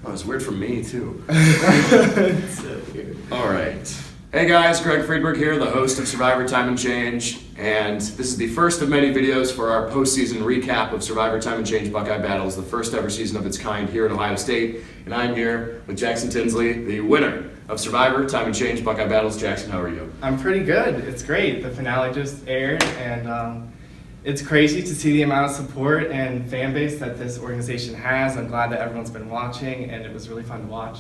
Oh, it's weird for me, too. It's so weird. All right. Hey guys, Greg Friedberg here, the host of Survivor Time and Change, and this is the first of many videos for our postseason recap of Survivor Time and Change Buckeye Battles, the first ever season of its kind here at Ohio State, and I'm here with Jackson Tinsley, the winner of Survivor Time and Change Buckeye Battles. Jackson, how are you? I'm pretty good. It's great. The finale just aired, and it's crazy to see the amount of support and fan base that this organization has. I'm glad that everyone's been watching, and it was really fun to watch.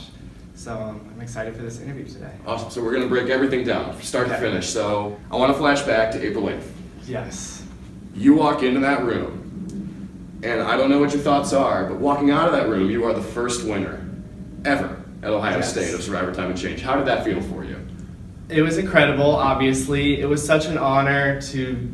So I'm excited for this interview today. Awesome. So we're going to break everything down from start to Okay. finish. So I want to flash back to April 8th. Yes. You walk into that room, and I don't know what your thoughts are, but walking out of that room, you are the first winner ever at Ohio Yes. State of Survivor Time and Change. How did that feel for you? It was incredible, obviously. It was such an honor to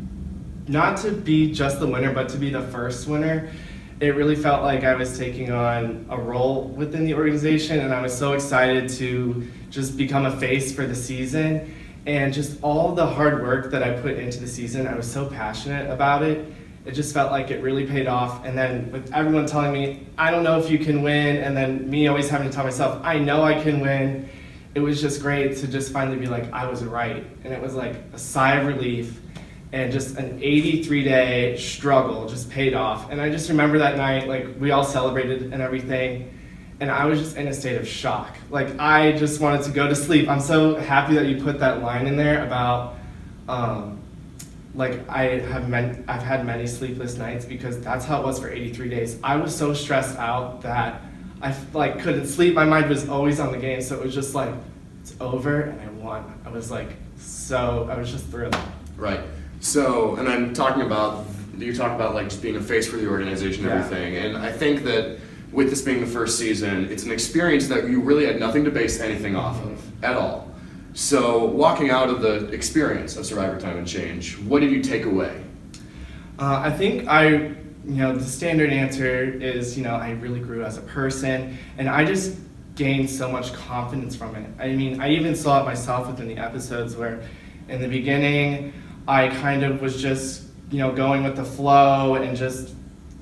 not to be just the winner, but to be the first winner. It really felt like I was taking on a role within the organization, and I was so excited to just become a face for the season. And just all the hard work that I put into the season, I was so passionate about it. It just felt like it really paid off. And then with everyone telling me, I don't know if you can win, and then me always having to tell myself, I know I can win, it was just great to just finally be like, I was right. And it was like a sigh of relief. And just an 83-day struggle just paid off. And I just remember that night, like, we all celebrated and everything, and I was just in a state of shock. Like, I just wanted to go to sleep. I'm so happy that you put that line in there about, like, I've had many sleepless nights, because that's how it was for 83 days. I was so stressed out that I, like, couldn't sleep. My mind was always on the game, so it was just like, it's over, and I won. I was just thrilled. Right. So, and I'm talking about, you talk about like just being a face for the organization and Yeah. everything, and I think that with this being the first season, it's an experience that you really had nothing to base anything off of at all. So, walking out of the experience of Survivor Time and Change, what did you take away? I think the standard answer is, I really grew as a person, and I just gained so much confidence from it. I mean, I even saw it myself within the episodes where in the beginning, I kind of was just, going with the flow and just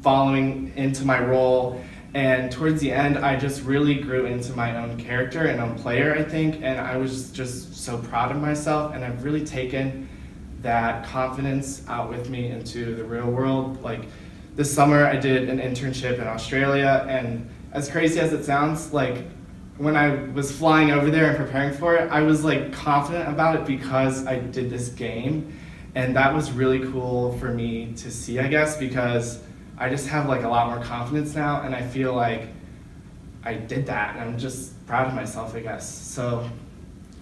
following into my role. And towards the end, I just really grew into my own character and own player, I think. And I was just so proud of myself. And I've really taken that confidence out with me into the real world. Like this summer, I did an internship in Australia. And as crazy as it sounds, like when I was flying over there and preparing for it, I was like confident about it because I did this game. And that was really cool for me to see, I guess, because I just have like a lot more confidence now, and I feel like I did that, and I'm just proud of myself, I guess. So,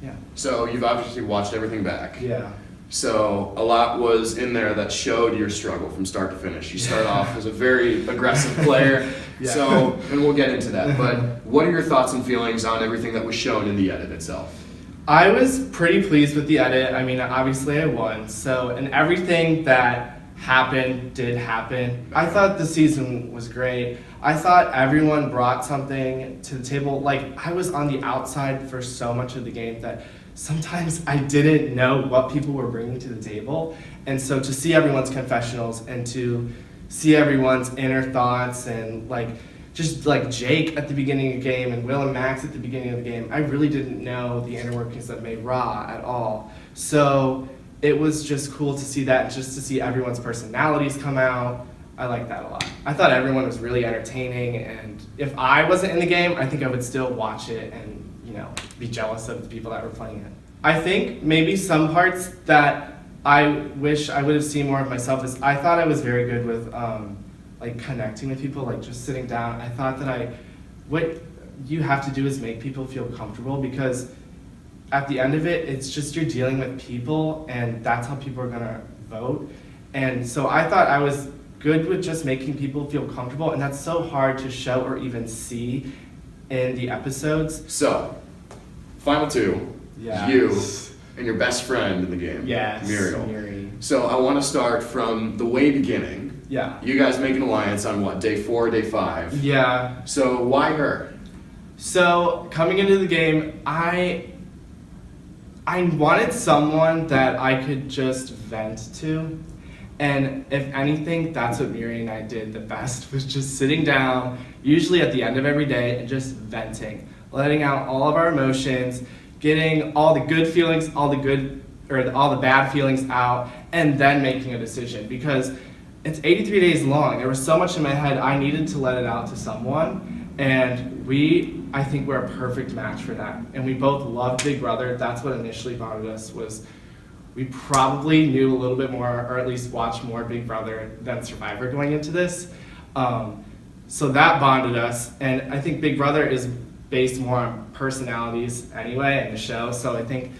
yeah. So, you've obviously watched everything back. Yeah. So, a lot was in there that showed your struggle from start to finish. You start off as a very aggressive player, Yeah. so, and we'll get into that. But what are your thoughts and feelings on everything that was shown in the edit itself? I was pretty pleased with the edit. I mean, obviously I won. So, and everything that happened did happen. I thought the season was great. I thought everyone brought something to the table. Like, I was on the outside for so much of the game that sometimes I didn't know what people were bringing to the table. And so to see everyone's confessionals and to see everyone's inner thoughts and just like Jake at the beginning of the game and Will and Max at the beginning of the game, I really didn't know the inner workings that made Raw at all. So it was just cool to see that, just to see everyone's personalities come out. I like that a lot. I thought everyone was really entertaining, and if I wasn't in the game, I think I would still watch it and, be jealous of the people that were playing it. I think maybe some parts that I wish I would have seen more of myself is I thought I was very good with connecting with people, like just sitting down. I thought that what you have to do is make people feel comfortable, because at the end of it, it's just you're dealing with people, and that's how people are gonna vote. And so I thought I was good with just making people feel comfortable, and that's so hard to show or even see in the episodes. So, final two, Yeah. you and your best friend in the game, Yes, Muriel. Miri. So I want to start from the way beginning. Yeah. You guys make an alliance on what, day 4, day 5? Yeah. So why her? So coming into the game, I wanted someone that I could just vent to. And if anything, that's what Miri and I did the best, was just sitting down, usually at the end of every day, and just venting, letting out all of our emotions, getting all the good feelings, all the bad feelings out, and then making a decision. Because it's 83 days long. There was so much in my head, I needed to let it out to someone, and I think we're a perfect match for that. And we both love Big Brother. That's what initially bonded us, was we probably knew a little bit more, or at least watched more Big Brother than Survivor going into this. So that bonded us, and I think Big Brother is based more on personalities anyway in the show. So I think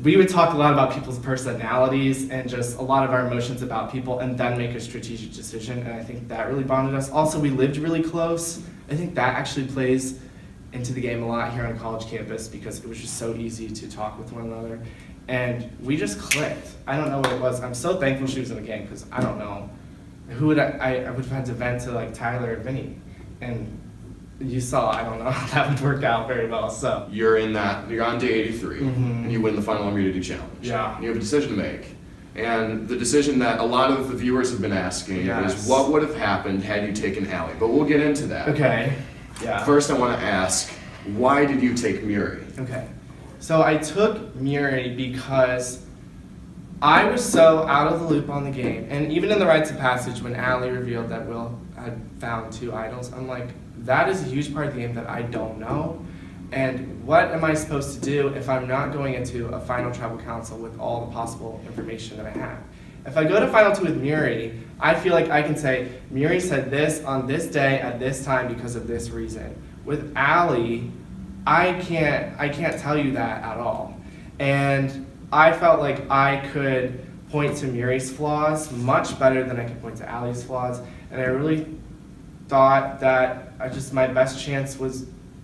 we would talk a lot about people's personalities and just a lot of our emotions about people, and then make a strategic decision. And I think that really bonded us. Also, we lived really close. I think that actually plays into the game a lot here on a college campus, because it was just so easy to talk with one another. And we just clicked. I don't know what it was. I'm so thankful she was in the game, because I don't know. Who would I would have had to vent to, like Tyler or Vinnie. And you saw, I don't know how that would work out very well. So You're on day 83, and you win the final immunity challenge. Yeah. And you have a decision to make. And the decision that a lot of the viewers have been asking is, what would have happened had you taken Allie? But we'll get into that. Okay. Yeah. First, I want to ask, why did you take Muri? Okay. So I took Muri because I was so out of the loop on the game. And even in the rites of passage, when Allie revealed that Will had found 2 idols, I'm like, that is a huge part of the game that I don't know. And what am I supposed to do if I'm not going into a final tribal council with all the possible information that I have? If I go to final 2 with Muri, I feel like I can say, Muri said this on this day at this time because of this reason. With Allie, I can't tell you that at all. And I felt like I could point to Muri's flaws much better than I could point to Allie's flaws. And I really thought that my best chance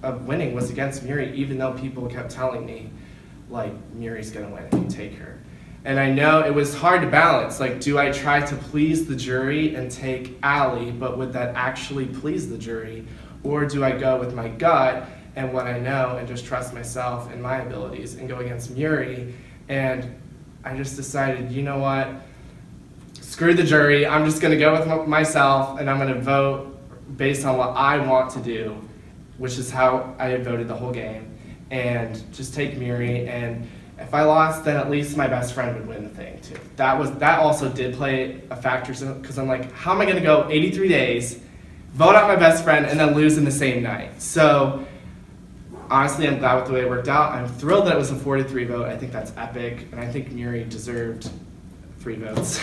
of winning was against Muri, even though people kept telling me, like, Muri's gonna win if you take her. And I know it was hard to balance. Like, do I try to please the jury and take Allie, but would that actually please the jury? Or do I go with my gut and what I know and just trust myself and my abilities and go against Muri? And I just decided, you know what? Screw the jury. I'm just gonna go with myself, and I'm gonna vote based on what I want to do, which is how I had voted the whole game, and just take Muri. And if I lost, then at least my best friend would win the thing too. That also did play a factor, because I'm like, how am I gonna go 83 days, vote out my best friend, and then lose in the same night? So honestly, I'm glad with the way it worked out. I'm thrilled that it was a 4-3 vote. I think that's epic, and I think Muri deserved 3 votes.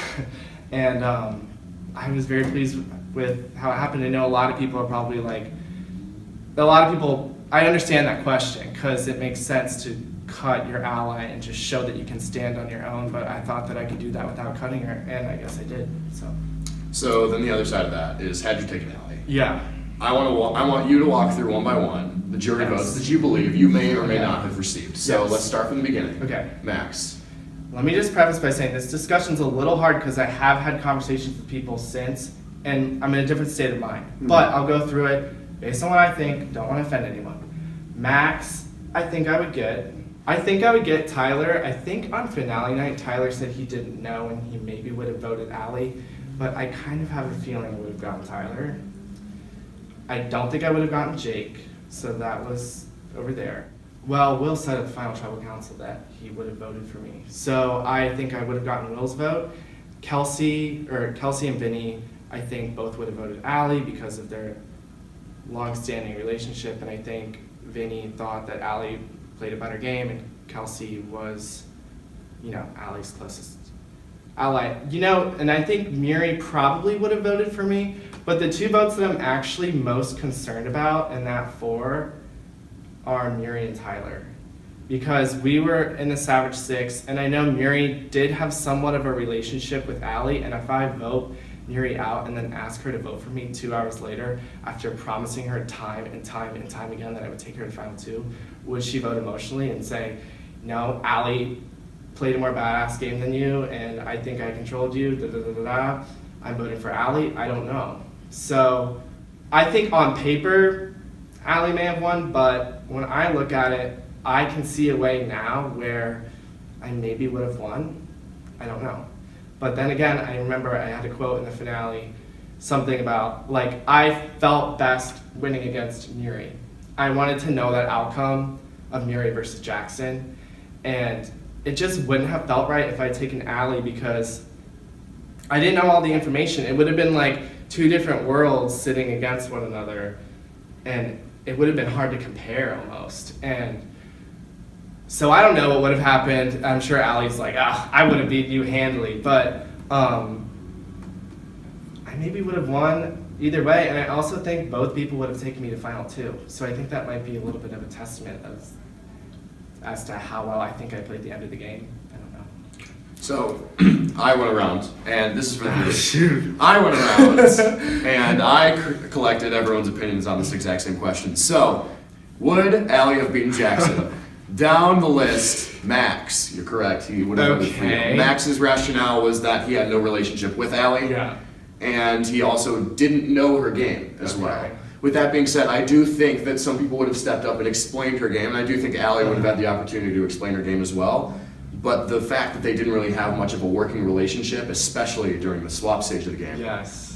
And I was very pleased with how it happened. I know a lot of people are probably like, I understand that question, because it makes sense to cut your ally and just show that you can stand on your own, but I thought that I could do that without cutting her, and I guess I did. So then the other side of that is, had you taken Allie? Yeah. I want you to walk through one by one the jury votes that you believe you may or may not have received. So let's start from the beginning. Okay. Max. Let me just preface by saying this discussion's a little hard, because I have had conversations with people since, and I'm in a different state of mind. But I'll go through it based on what I think. Don't want to offend anyone. Max, I think I would get Tyler. I think on finale night, Tyler said he didn't know and he maybe would have voted Allie, but I kind of have a feeling I would have gotten Tyler. I don't think I would have gotten Jake, so that was over there. Well, Will said at the final tribal council that he would have voted for me, so I think I would have gotten Will's vote. Kelsey and Vinnie, I think both would have voted Allie because of their long-standing relationship, and I think Vinnie thought that Allie played a better game, and Kelsey was, Allie's closest ally. And I think Muri probably would have voted for me, but the 2 votes that I'm actually most concerned about in that 4 are Muri and Tyler. Because we were in the Savage 6, and I know Muri did have somewhat of a relationship with Allie, and if I vote Muri out and then ask her to vote for me 2 hours later, after promising her time and time and time again that I would take her to final 2, would she vote emotionally and say, no, Allie played a more badass game than you, and I think I controlled you, I'm voting for Allie? I don't know. So I think on paper, Allie may have won, but when I look at it, I can see a way now where I maybe would have won. I don't know. But then again, I remember I had a quote in the finale, something about, like, I felt best winning against Muri. I wanted to know that outcome of Muri versus Jackson, and it just wouldn't have felt right if I had taken Allie because I didn't know all the information. It would have been like two different worlds sitting against one another, and it would have been hard to compare almost. And so I don't know what would have happened. I'm sure Allie's like, I would have beat you handily, but I maybe would have won either way. And I also think both people would have taken me to final two. So I think that might be a little bit of a testament as to how well I think I played the end of the game. I don't know. So I went around, and this is for the shoot. I went around, and I collected everyone's opinions on this exact same question. So, would Allie have beaten Jackson? Down the list, Max, you're correct. He would have voted for you. Max's rationale was that he had no relationship with Allie, and he also didn't know her game as well. With that being said, I do think that some people would have stepped up and explained her game, and I do think Allie would have had the opportunity to explain her game as well. But the fact that they didn't really have much of a working relationship, especially during the swap stage of the game,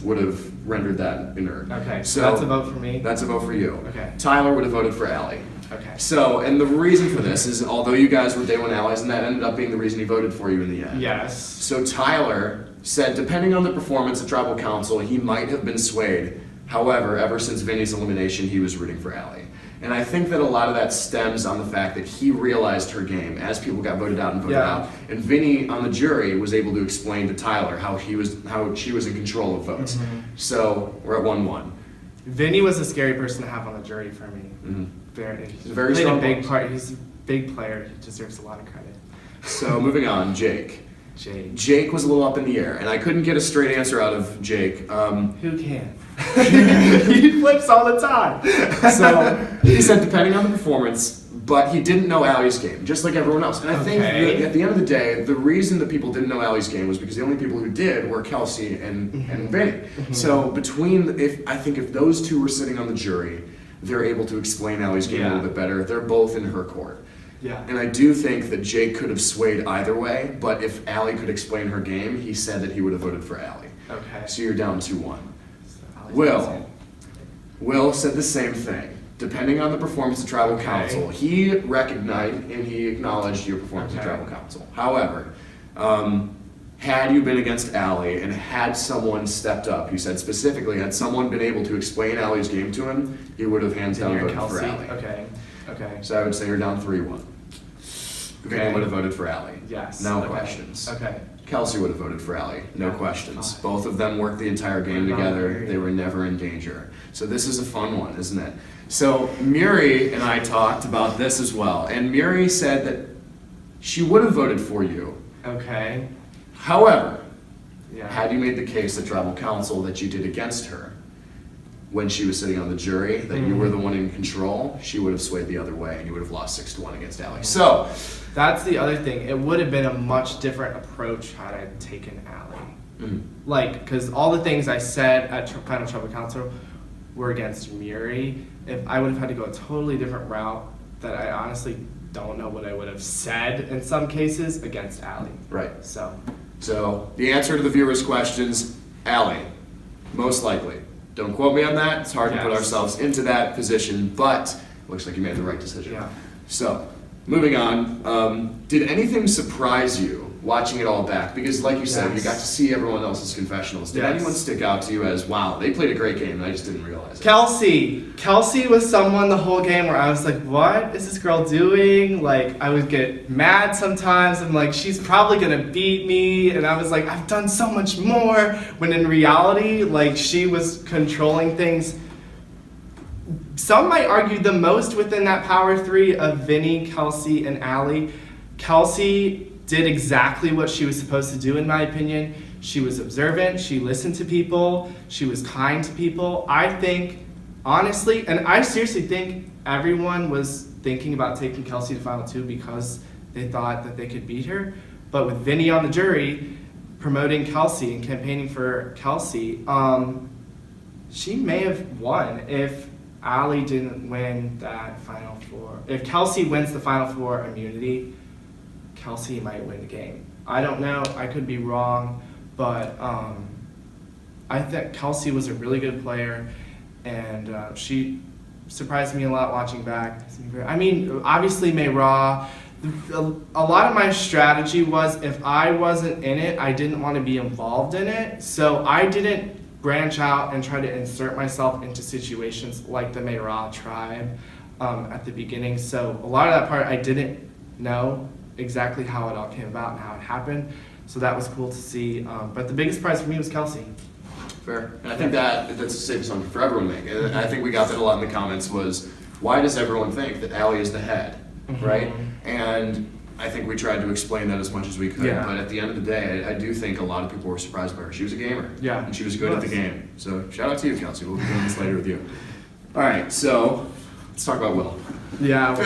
would have rendered that inert. Okay, so that's a vote for me? That's a vote for you. Okay. Tyler would have voted for Allie. Okay. So, and the reason for this is, although you guys were day one allies, and that ended up being the reason he voted for you in the end. Yes. So Tyler said, depending on the performance of Tribal Council, he might have been swayed. However, ever since Vinnie's elimination, he was rooting for Allie. And I think that a lot of that stems on the fact that he realized her game as people got voted out and voted out. And Vinnie on the jury was able to explain to Tyler how she was in control of votes. So we're at 1-1. Vinnie was a scary person to have on the jury for me. He's a very strong big part. He's a big player. He deserves a lot of credit. So moving on, Jake. Jake was a little up in the air, and I couldn't get a straight answer out of Jake. Who can? He flips all the time. So he said depending on the performance, but he didn't know Allie's game, just like everyone else. And I think that at the end of the day, the reason that people didn't know Allie's game was because the only people who did were Kelsey and Vinnie. So I think if those two were sitting on the jury, they're able to explain Allie's game a little bit better. They're both in her court. And I do think that Jake could have swayed either way, but if Allie could explain her game, he said that he would have voted for Allie. So you're down 2-1. Will said the same thing. Depending on the performance of Tribal Council, he recognized and he acknowledged your performance of Tribal Council. However, had you been against Allie and had someone stepped up, he said specifically, had someone been able to explain Allie's game to him, he would have hands down voted for Allie. Okay. So I would say you're down 3-1. Vinnie would have voted for Allie. Yes. No questions. Okay. Kelsey would have voted for Allie. No questions. Both of them worked the entire game together. They were never in danger. So this is a fun one, isn't it? So Muri and I talked about this as well. And Muri said that she would have voted for you. Okay. However, had you made the case at Tribal Council that you did against her when she was sitting on the jury, that you were the one in control, she would have swayed the other way and you would have lost 6-1 against Allie. So that's the other thing. It would have been a much different approach had I taken Allie. Because all the things I said at Final Tribal Council were against Muri. If I would have had to go a totally different route, that I honestly don't know what I would have said in some cases against Allie. So the answer to the viewers' questions, Allie, most likely. Don't quote me on that. It's hard to put ourselves into that position, but looks like you made the right decision. So, moving on, did anything surprise you watching it all back? Because like you said, you got to see everyone else's confessionals. Did anyone stick out to you as, wow, they played a great game and I just didn't realize it? Kelsey was someone the whole game where I was like, what is this girl doing? Like, I would get mad sometimes. I'm like, she's probably gonna beat me. And I was like, I've done so much more. When in reality, like, she was controlling things. Some might argue the most within that power three of Vinnie, Kelsey, and Allie. Kelsey did exactly what she was supposed to do, in my opinion. She was observant, she listened to people, she was kind to people. I think, honestly, and I seriously think everyone was thinking about taking Kelsey to Final Two because they thought that they could beat her. But with Vinnie on the jury, promoting Kelsey and campaigning for Kelsey, she may have won if Allie didn't win that Final Four. If Kelsey wins the Final Four immunity, Kelsey might win the game. I don't know, I could be wrong, but I think Kelsey was a really good player, and she surprised me a lot watching back. I mean, obviously May Raw. A lot of my strategy was if I wasn't in it, I didn't want to be involved in it. So I didn't branch out and try to insert myself into situations like the May Raw tribe at the beginning. So a lot of that part I didn't know exactly how it all came about and how it happened. So that was cool to see. But the biggest prize for me was Kelsey. Fair. And I think that's a safe assumption for everyone to make. And I think we got that a lot in the comments was, why does everyone think that Allie is the head, right? And I think we tried to explain that as much as we could. Yeah. But at the end of the day, I do think a lot of people were surprised by her. She was a gamer. Yeah. And she was good at the game. So shout out to you, Kelsey. We'll be doing this later with you. All right, so let's talk about Will. Yeah,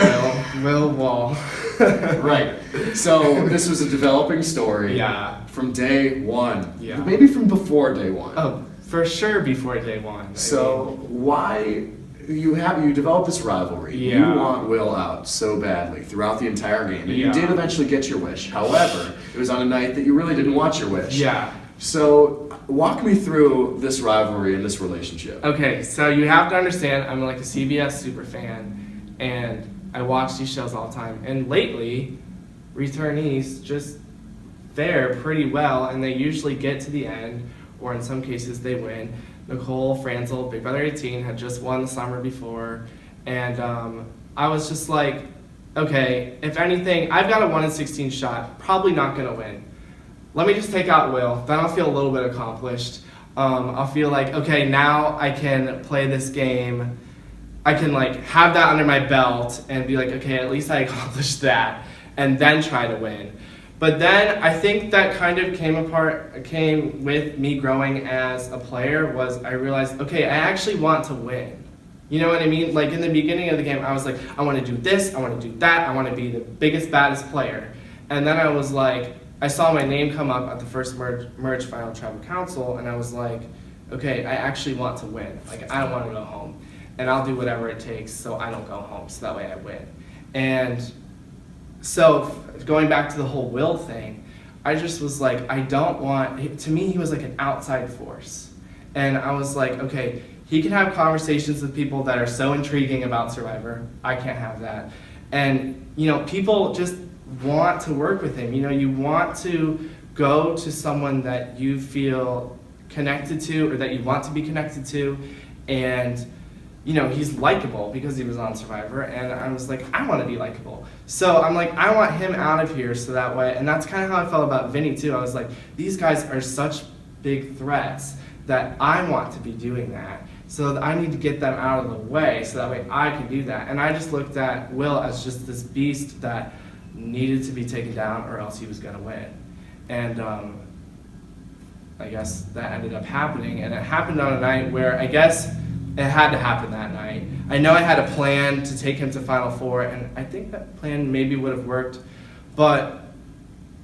Will Wall. Right. So this was a developing story. Yeah. From day one. Yeah. Maybe from before day one. Oh, for sure before day one. So why you develop this rivalry? Yeah. You want Will out so badly throughout the entire game, and you Yeah. did eventually get your wish. However, it was on a night that you really didn't want your wish. Yeah. So walk me through this rivalry and this relationship. Okay, so you have to understand, I'm like a CBS super fan, and I watch these shows all the time. And lately, returnees just fare pretty well, and they usually get to the end, or in some cases they win. Nicole Franzel, Big Brother 18, had just won the summer before, and I was just like, okay, if anything, I've got a 1 in 16 shot, probably not gonna win. Let me just take out Will, then I'll feel a little bit accomplished. I'll feel like, okay, now I can play this game. I can like have that under my belt and be like, okay, at least I accomplished that, and then try to win. But then I think that kind of came with me growing as a player was I realized, okay, I actually want to win. You know what I mean? Like in the beginning of the game, I was like, I want to do this, I want to do that, I want to be the biggest, baddest player. And then I was like, I saw my name come up at the first merge final tribal council, and I was like, okay, I actually want to win. Like I don't want to go home, and I'll do whatever it takes so I don't go home, so that way I win. And so going back to the whole Will thing, I just was like, I don't want, to me he was like an outside force. And I was like, okay, he can have conversations with people that are so intriguing about Survivor. I can't have that. And, you know, people just want to work with him. You know, you want to go to someone that you feel connected to or that you want to be connected to. And, you know, he's likable because he was on Survivor. And I was like, I want to be likable. So I'm like, I want him out of here so that way. And that's kind of how I felt about Vinnie too. I was like, these guys are such big threats that I want to be doing that. So I need to get them out of the way so that way I can do that. And I just looked at Will as just this beast that needed to be taken down or else he was going to win. And I guess that ended up happening. And it happened on a night where I guess it had to happen that night. I know I had a plan to take him to Final Four, and I think that plan maybe would have worked. But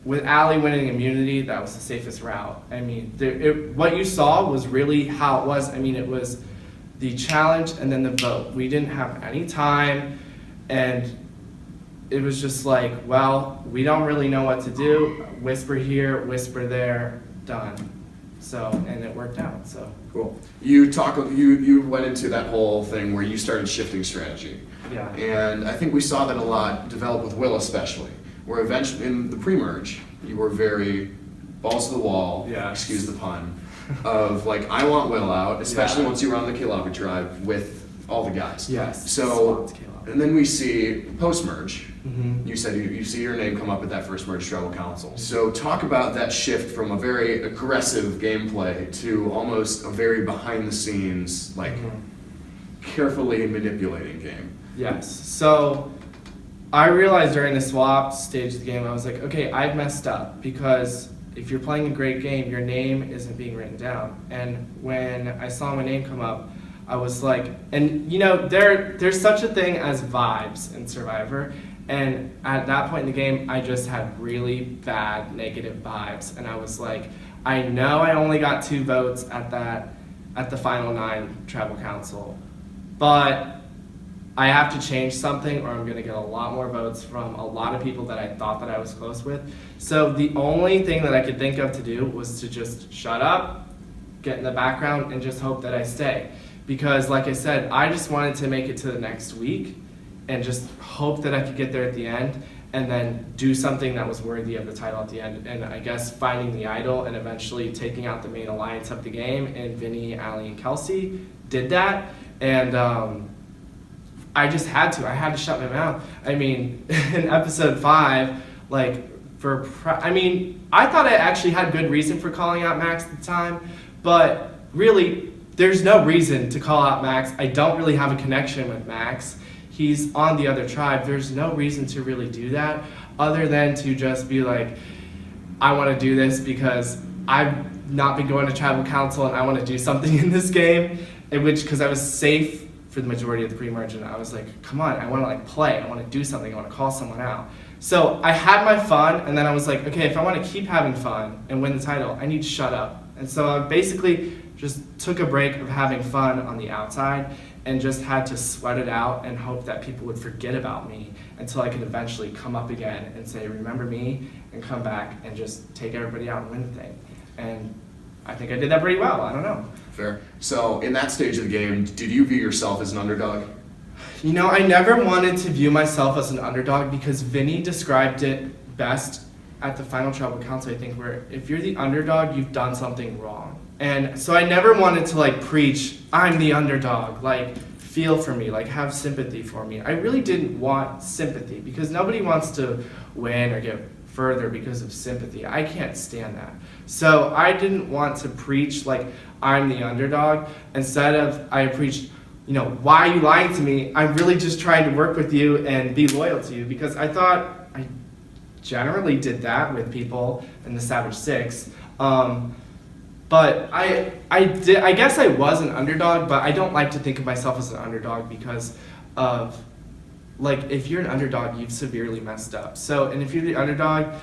with Allie winning immunity, that was the safest route. I mean, what you saw was really how it was. I mean, it was the challenge and then the vote. We didn't have any time, and it was just like, well, we don't really know what to do. Whisper here, whisper there, done. So, and it worked out, so. Cool. You went into that whole thing where you started shifting strategy. Yeah. And I think we saw that a lot develop with Will especially, where eventually in the pre-merge, you were very balls to the wall, Yeah. excuse the pun, of like, I want Will out, especially Yeah. once you were on the Kilowatt tribe with all the guys. Yes. So, Swapped Caleb. and then we see post-merge, Mhm. you said you see your name come up at that first merge tribal council. So talk about that shift from a very aggressive gameplay to almost a very behind the scenes, like carefully manipulating game. Yes. So I realized during the swap stage of the game, I was like, okay, I've messed up because if you're playing a great game, your name isn't being written down. And when I saw my name come up, I was like, and you know, there's such a thing as vibes in Survivor. And at that point in the game, I just had really bad negative vibes. And I was like, I know I only got 2 votes at the final 9 tribal council, but I have to change something or I'm gonna get a lot more votes from a lot of people that I thought that I was close with. So the only thing that I could think of to do was to just shut up, get in the background, and just hope that I stay. because like I said, I just wanted to make it to the next week and just hope that I could get there at the end and then do something that was worthy of the title at the end. And I guess finding the idol and eventually taking out the main alliance of the game, and Vinnie, Allie, and Kelsey did that. And I just had to. I had to shut my mouth. I mean, in episode 5, like, I thought I actually had good reason for calling out Max at the time, but really, there's no reason to call out Max. I don't really have a connection with Max. He's on the other tribe. There's no reason to really do that other than to just be like, I want to do this because I've not been going to tribal council and I want to do something in this game, because I was safe for the majority of the pre-merge, and I was like, come on, I want to like play. I want to do something. I want to call someone out. So I had my fun, and then I was like, okay, if I want to keep having fun and win the title, I need to shut up. And so I basically just took a break of having fun on the outside and just had to sweat it out and hope that people would forget about me until I could eventually come up again and say, remember me, and come back and just take everybody out and win the thing. And I think I did that pretty well. I don't know. Fair. So in that stage of the game, did you view yourself as an underdog? You know, I never wanted to view myself as an underdog because Vinnie described it best at the final tribal council, I think, where if you're the underdog, you've done something wrong. And so I never wanted to like preach, I'm the underdog, like feel for me, like have sympathy for me. I really didn't want sympathy because nobody wants to win or get further because of sympathy. I can't stand that. So I didn't want to preach like I'm the underdog. Instead of I preached, you know, why are you lying to me? I'm really just trying to work with you and be loyal to you, because I thought I generally did that with people in the Savage Six. But I guess I was an underdog, but I don't like to think of myself as an underdog because of, like, if you're an underdog, you've severely messed up. So, and if you're the underdog,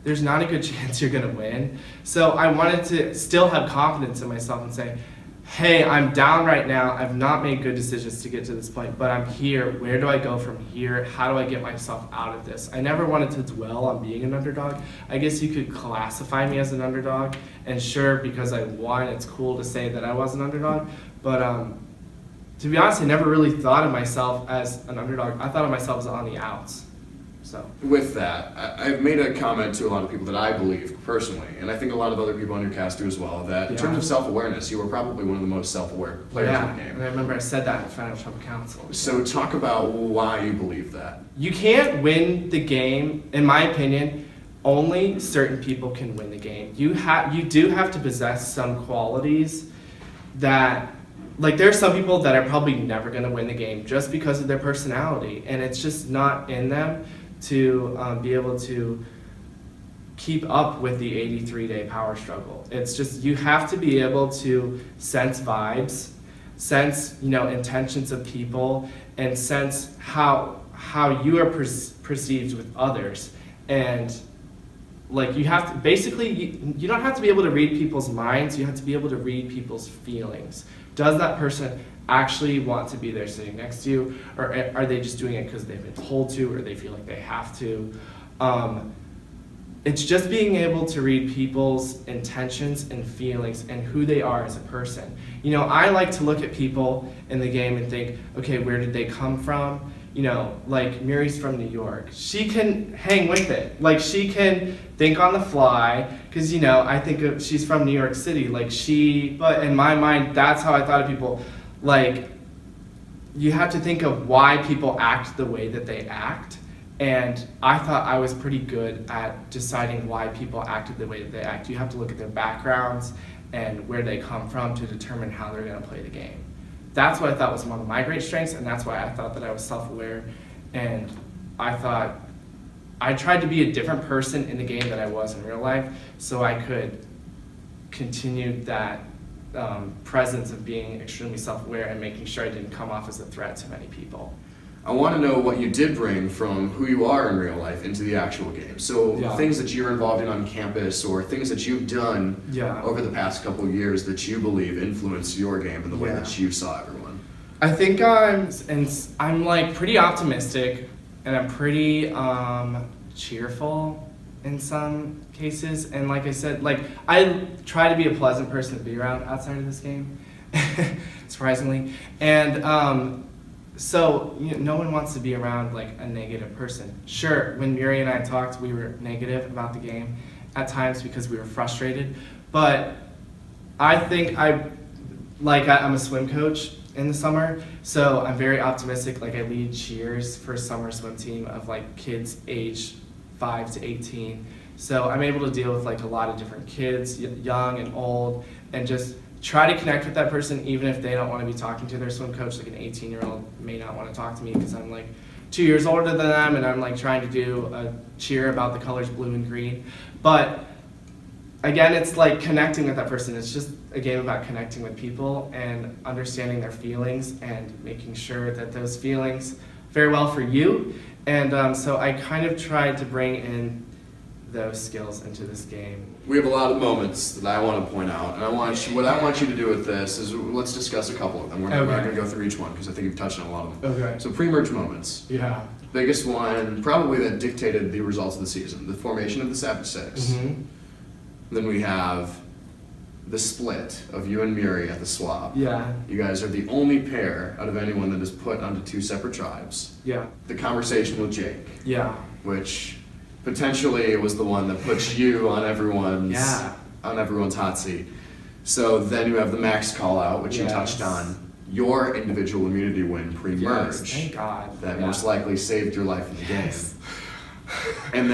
there's not a good chance you're gonna win. So I wanted to still have confidence in myself and say, hey, I'm down right now. I've not made good decisions to get to this point, but I'm here. Where do I go from here? How do I get myself out of this? I never wanted to dwell on being an underdog. I guess you could classify me as an underdog, and sure, because I won, it's cool to say that I was an underdog, but to be honest, I never really thought of myself as an underdog. I thought of myself as on the outs. So. With that, I've made a comment to a lot of people that I believe personally, and I think a lot of other people on your cast do as well, that in terms of self-awareness, you were probably one of the most self-aware players in the game. And I remember I said that in Final Tribal Council. So talk about why you believe that. You can't win the game, in my opinion. Only certain people can win the game. You do have to possess some qualities that, like, there are some people that are probably never going to win the game just because of their personality, and it's just not in them to be able to keep up with the 83-day power struggle. It's just, you have to be able to sense vibes, sense, you know, intentions of people, and sense how you are perceived with others. And like, you have to, basically, you don't have to be able to read people's minds, you have to be able to read people's feelings. Does that person actually want to be there sitting next to you, or are they just doing it because they've been told to, or they feel like they have to? It's just being able to read people's intentions and feelings and who they are as a person. You know, I like to look at people in the game and think, okay, where did they come from? You know, like Muri's from New York. She can hang with it. Like, she can think on the fly, because, you know, I think of, she's from New York City. Like, but in my mind, that's how I thought of people. Like, you have to think of why people act the way that they act. And I thought I was pretty good at deciding why people acted the way that they act. You have to look at their backgrounds and where they come from to determine how they're going to play the game. That's what I thought was one of my great strengths, and that's why I thought that I was self-aware. And I thought I tried to be a different person in the game than I was in real life, so I could continue that presence of being extremely self-aware and making sure I didn't come off as a threat to many people. I want to know what you did bring from who you are in real life into the actual game. So things that you're involved in on campus, or things that you've done over the past couple of years that you believe influenced your game and the way that you saw everyone. I think I'm like pretty optimistic, and I'm pretty cheerful in some cases. And like I said, like, I try to be a pleasant person to be around outside of this game. surprisingly. And so no one wants to be around like a negative person. Sure, when Miri and I talked, we were negative about the game at times because we were frustrated. But I think I'm a swim coach in the summer, so I'm very optimistic. Like I lead cheers for a summer swim team of like kids age 5 to 18. So I'm able to deal with like a lot of different kids, young and old, and just try to connect with that person even if they don't want to be talking to their swim coach. Like an 18-year-old may not want to talk to me because I'm like 2 years older than them and I'm like trying to do a cheer about the colors blue and green. But again, it's like connecting with that person. It's just a game about connecting with people and understanding their feelings and making sure that those feelings fare well for you. And so I kind of tried to bring in those skills into this game. We have a lot of moments that I want to point out, and what I want you to do with this is let's discuss a couple of them. We're not going to go through each one because I think you've touched on a lot of them. Okay. So pre-merge moments. Yeah. Biggest one, probably that dictated the results of the season, the formation of the Savage Six. Mm-hmm. Then we have the split of you and Miri at the swap. Yeah. You guys are the only pair out of anyone that is put onto two separate tribes. Yeah. The conversation with Jake. Yeah. Which potentially was the one that puts you on everyone's hot seat. So then you have the max call out, which you touched on. Your individual immunity win pre-merge. Yes, thank God. That most likely saved your life in the game. And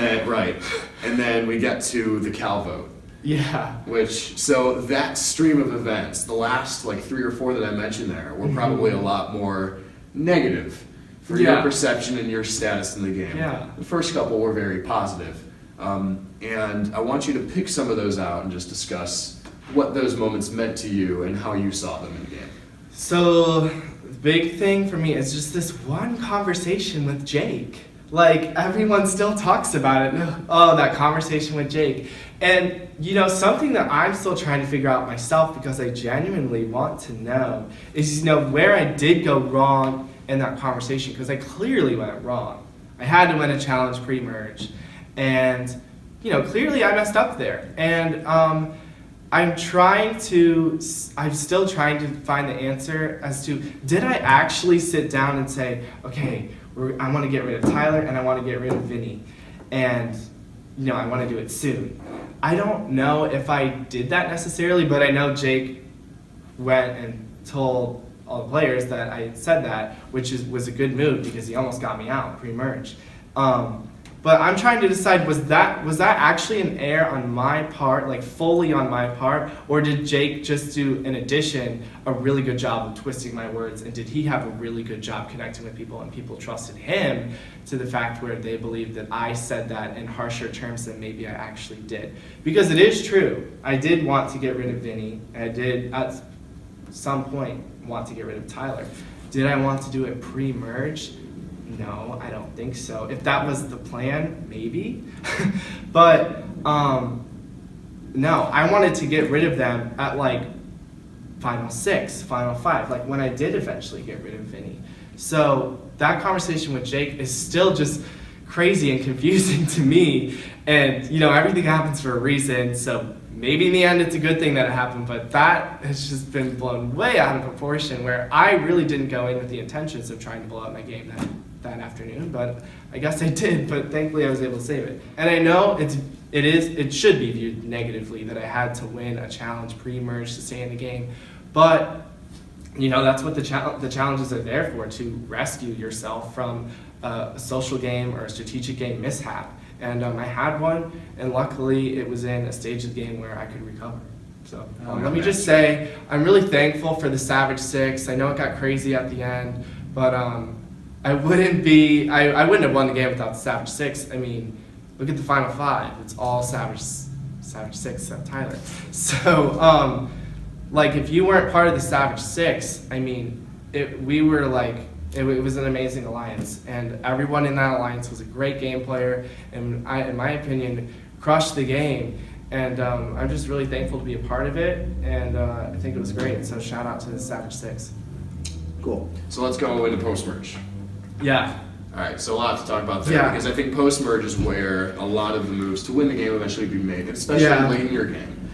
then we get to the Cal vote. Yeah. So that stream of events, the last like 3 or 4 that I mentioned there, were probably a lot more negative for your perception and your status in the game. Yeah. The first couple were very positive. And I want you to pick some of those out and just discuss what those moments meant to you and how you saw them in the game. So the big thing for me is just this one conversation with Jake. Like everyone still talks about it. Oh, that conversation with Jake. And something that I'm still trying to figure out myself because I genuinely want to know is where I did go wrong in that conversation, because I clearly went wrong. I had to win a challenge pre-merge, and clearly I messed up there. And I'm still trying to find the answer as to, did I actually sit down and say, okay, I want to get rid of Tyler and I want to get rid of Vinnie, and I want to do it soon. I don't know if I did that necessarily, but I know Jake went and told all the players that I said that, which was a good move because he almost got me out pre-merge. But I'm trying to decide, was that actually an error on my part, like fully on my part, or did Jake just do, in addition, a really good job of twisting my words, and did he have a really good job connecting with people, and people trusted him to the fact where they believed that I said that in harsher terms than maybe I actually did? Because it is true, I did want to get rid of Vinnie, and I did at some point want to get rid of Tyler. Did I want to do it pre-merge? No, I don't think so. If that was the plan, maybe. But no, I wanted to get rid of them at like final 6, final 5, like when I did eventually get rid of Vinnie. So that conversation with Jake is still just crazy and confusing to me. And everything happens for a reason, so maybe in the end it's a good thing that it happened, but that has just been blown way out of proportion, where I really didn't go in with the intentions of trying to blow up my game that afternoon, but I guess I did, but thankfully I was able to save it. And I know it should be viewed negatively that I had to win a challenge pre-merge to stay in the game, but that's what the challenges are there for, to rescue yourself from a social game or a strategic game mishap. And I had one, and luckily it was in a stage of the game where I could recover. So let me just say, I'm really thankful for the Savage Six. I know it got crazy at the end, but I wouldn't have won the game without the Savage Six. I mean, look at the final 5. It's all Savage Six except Tyler. So, if you weren't part of the Savage Six, I mean, it was an amazing alliance, and everyone in that alliance was a great game player, and in my opinion, crushed the game. And I'm just really thankful to be a part of it, and I think it was great. So shout out to the Savage Six. Cool. So let's go into post-merge. Yeah. All right, so a lot to talk about there, because I think post-merge is where a lot of the moves to win the game eventually be made, especially late in your game.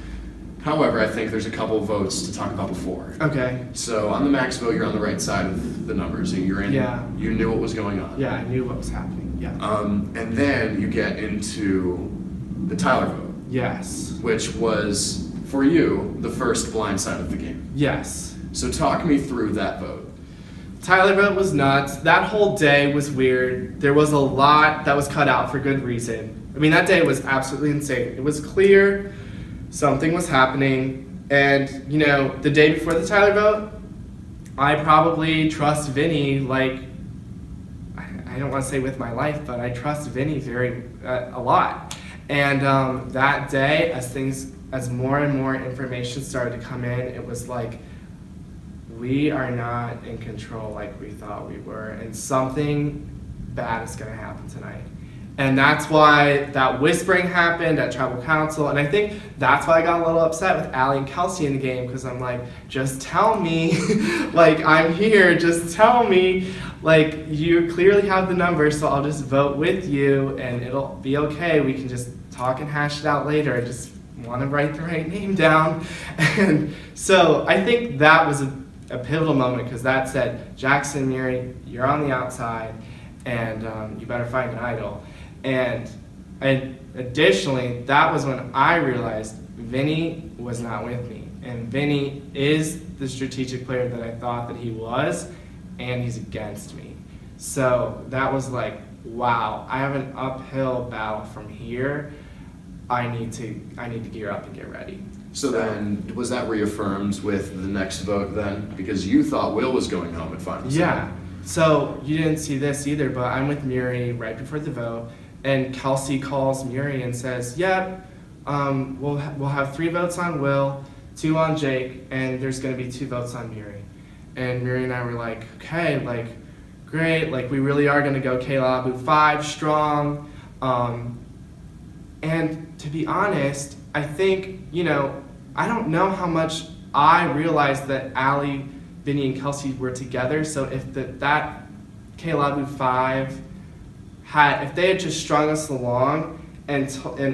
However, I think there's a couple of votes to talk about before. Okay. So on the max vote, you're on the right side of the numbers. So you're in. Yeah. You knew what was going on. Yeah, I knew what was happening. Yeah. And then you get into the Tyler vote, Yes. which was for you the first blind side of the game. Yes. So talk me through that vote. Tyler vote was nuts. That whole day was weird. There was a lot that was cut out for good reason. I mean, that day was absolutely insane. It was clear something was happening. And, you know, the day before the Tyler vote, I probably trust Vinnie like, I don't want to say with my life, but I trust Vinnie a lot. And that day, as more and more information started to come in, it was like, we are not in control like we thought we were, and something bad is going to happen tonight. And that's why that whispering happened at tribal council, and I think that's why I got a little upset with Allie and Kelsey in the game, because I'm like, just tell me, like, I'm here, just tell me, like, you clearly have the numbers, so I'll just vote with you, and it'll be okay, we can just talk and hash it out later. I just want to write the right name down. And so I think that was a pivotal moment, because that said, Jackson, Mary, you're on the outside, and you better find an idol. And additionally, that was when I realized Vinnie was not with me. And Vinnie is the strategic player that I thought that he was, and he's against me. So that was like, wow, I have an uphill battle from here. I need to gear up and get ready. So then, was that reaffirmed with the next vote then? Because you thought Will was going home at final. Yeah. So you didn't see this either, but I'm with Mary right before the vote, and Kelsey calls Mary and says, "Yep, we'll have 3 votes on Will, 2 on Jake, and there's going to be 2 votes on Mary." And Mary and I were like, "Okay, like, great, like we really are going to go K-Labu 5 strong." And to be honest, I think, you know, I don't know how much I realized that Allie, Vinnie, and Kelsey were together. So if that K-Labu 5 if they had just strung us along and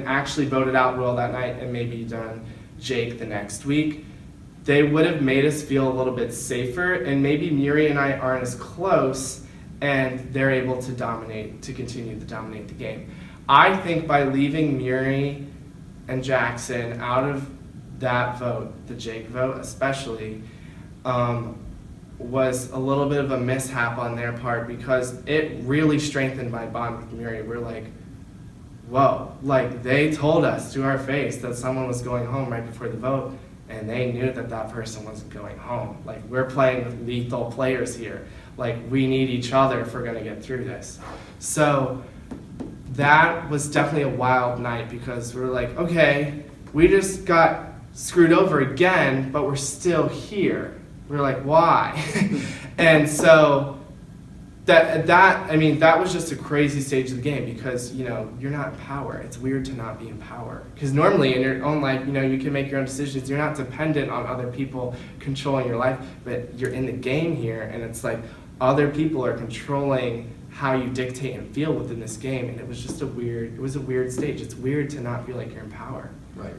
actually voted out Will that night and maybe done Jake the next week, they would have made us feel a little bit safer, and maybe Miri and I aren't as close, and they're able to continue to dominate the game. I think by leaving Miri and Jackson out of that vote, the Jake vote especially, was a little bit of a mishap on their part, because it really strengthened my bond with Miri. We're like, whoa, like they told us to our face that someone was going home right before the vote, and they knew that that person wasn't going home. Like, we're playing with lethal players here. Like, we need each other if we're gonna get through this. So that was definitely a wild night, because we were like, okay, we just got screwed over again, but we're still here. We're like, why? And so that was just a crazy stage of the game, because, you know, you're not in power. It's weird to not be in power, because normally in your own life, you know, you can make your own decisions. You're not dependent on other people controlling your life, but you're in the game here, and it's like other people are controlling how you dictate and feel within this game, and it was just a weird stage. It's weird to not feel like you're in power. Right.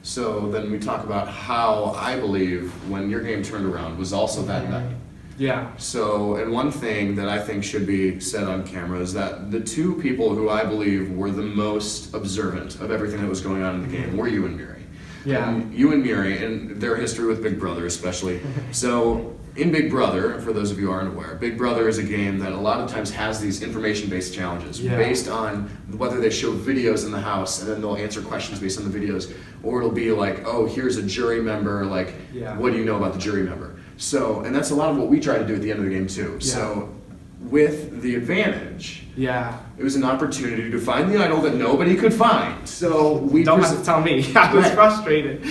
So then we talk about how I believe when your game turned around was also that night. yeah. So, and one thing that I think should be said on camera is that the 2 people who I believe were the most observant of everything that was going on in the game were you and Miri. Yeah. You and Miri, and their history with Big Brother especially. So, in Big Brother, for those of you who aren't aware, Big Brother is a game that a lot of times has these information-based challenges based on whether they show videos in the house, and then they'll answer questions based on the videos, or it'll be like, oh, here's a jury member, like, what do you know about the jury member? So, and that's a lot of what we try to do at the end of the game too. Yeah. So, with the advantage, Yeah. it was an opportunity to find the idol that nobody could find. So we Don't have to tell me. I was frustrated.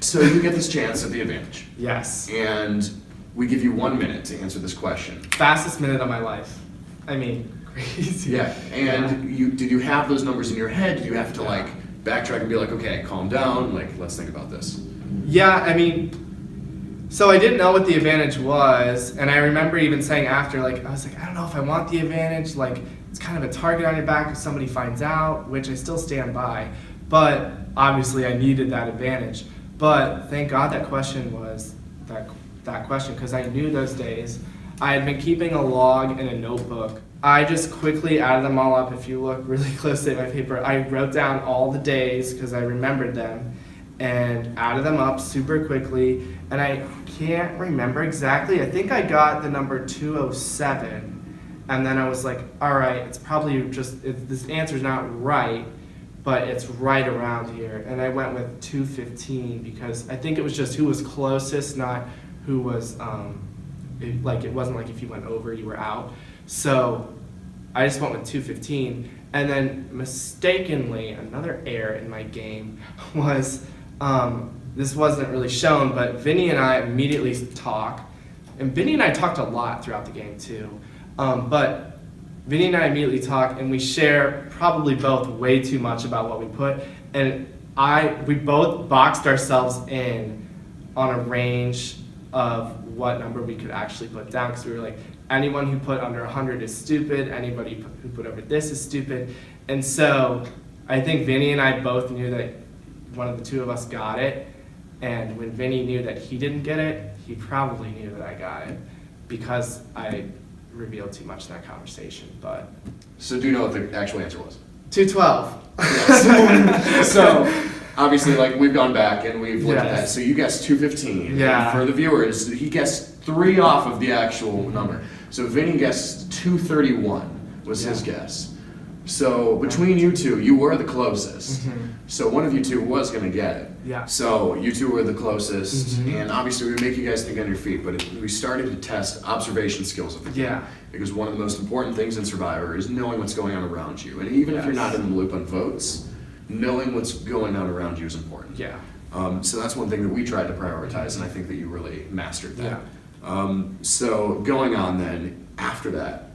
So you get this chance at the advantage. Yes. And we give you 1 minute to answer this question. Fastest minute of my life. I mean, crazy. Yeah. And did you have those numbers in your head? Did you have to like backtrack and be like, okay, calm down, like let's think about this? Yeah, I mean, so I didn't know what the advantage was, and I remember even saying after, like, I was like, I don't know if I want the advantage, like, it's kind of a target on your back if somebody finds out, which I still stand by, but obviously I needed that advantage. But thank God that question was that question, because I knew those days. I had been keeping a log in a notebook. I just quickly added them all up. If you look really closely at my paper, I wrote down all the days because I remembered them and added them up super quickly. And I can't remember exactly. I think I got the number 207. And then I was like, all right, it's probably just, this answer's not right, but it's right around here. And I went with 215 because I think it was just who was closest, not who was, it wasn't like if you went over, you were out. So I just went with 215. And then mistakenly, another error in my game was, this wasn't really shown, but Vinnie and I immediately talk. And Vinnie and I talked a lot throughout the game too. But Vinnie and I immediately talk, and we share probably both way too much about what we put. And we both boxed ourselves in on a range of what number we could actually put down, because we were like, anyone who put under 100 is stupid, anybody who put over this is stupid. And so I think Vinnie and I both knew that one of the two of us got it, and when Vinnie knew that he didn't get it, he probably knew that I got it, because I revealed too much in that conversation. But So do you know what the actual answer was? 212. Yes. So obviously, like, we've gone back and we've looked at that. Yes. So you guessed 215. Yeah. And for the viewers, he guessed 3 off of the actual number. So Vinny guessed 231 was his guess. So between you two, you were the closest. Mm-hmm. So one of you two was going to get it. Yeah. So you two were the closest. Mm-hmm. And obviously, we make you guys think on your feet, but we started to test observation skills of the game. Yeah. Because one of the most important things in Survivor is knowing what's going on around you. And even if you're not in the loop on votes, knowing what's going on around you is important. Yeah. So that's one thing that we tried to prioritize, and I think that you really mastered that. Yeah. So going on then, after that,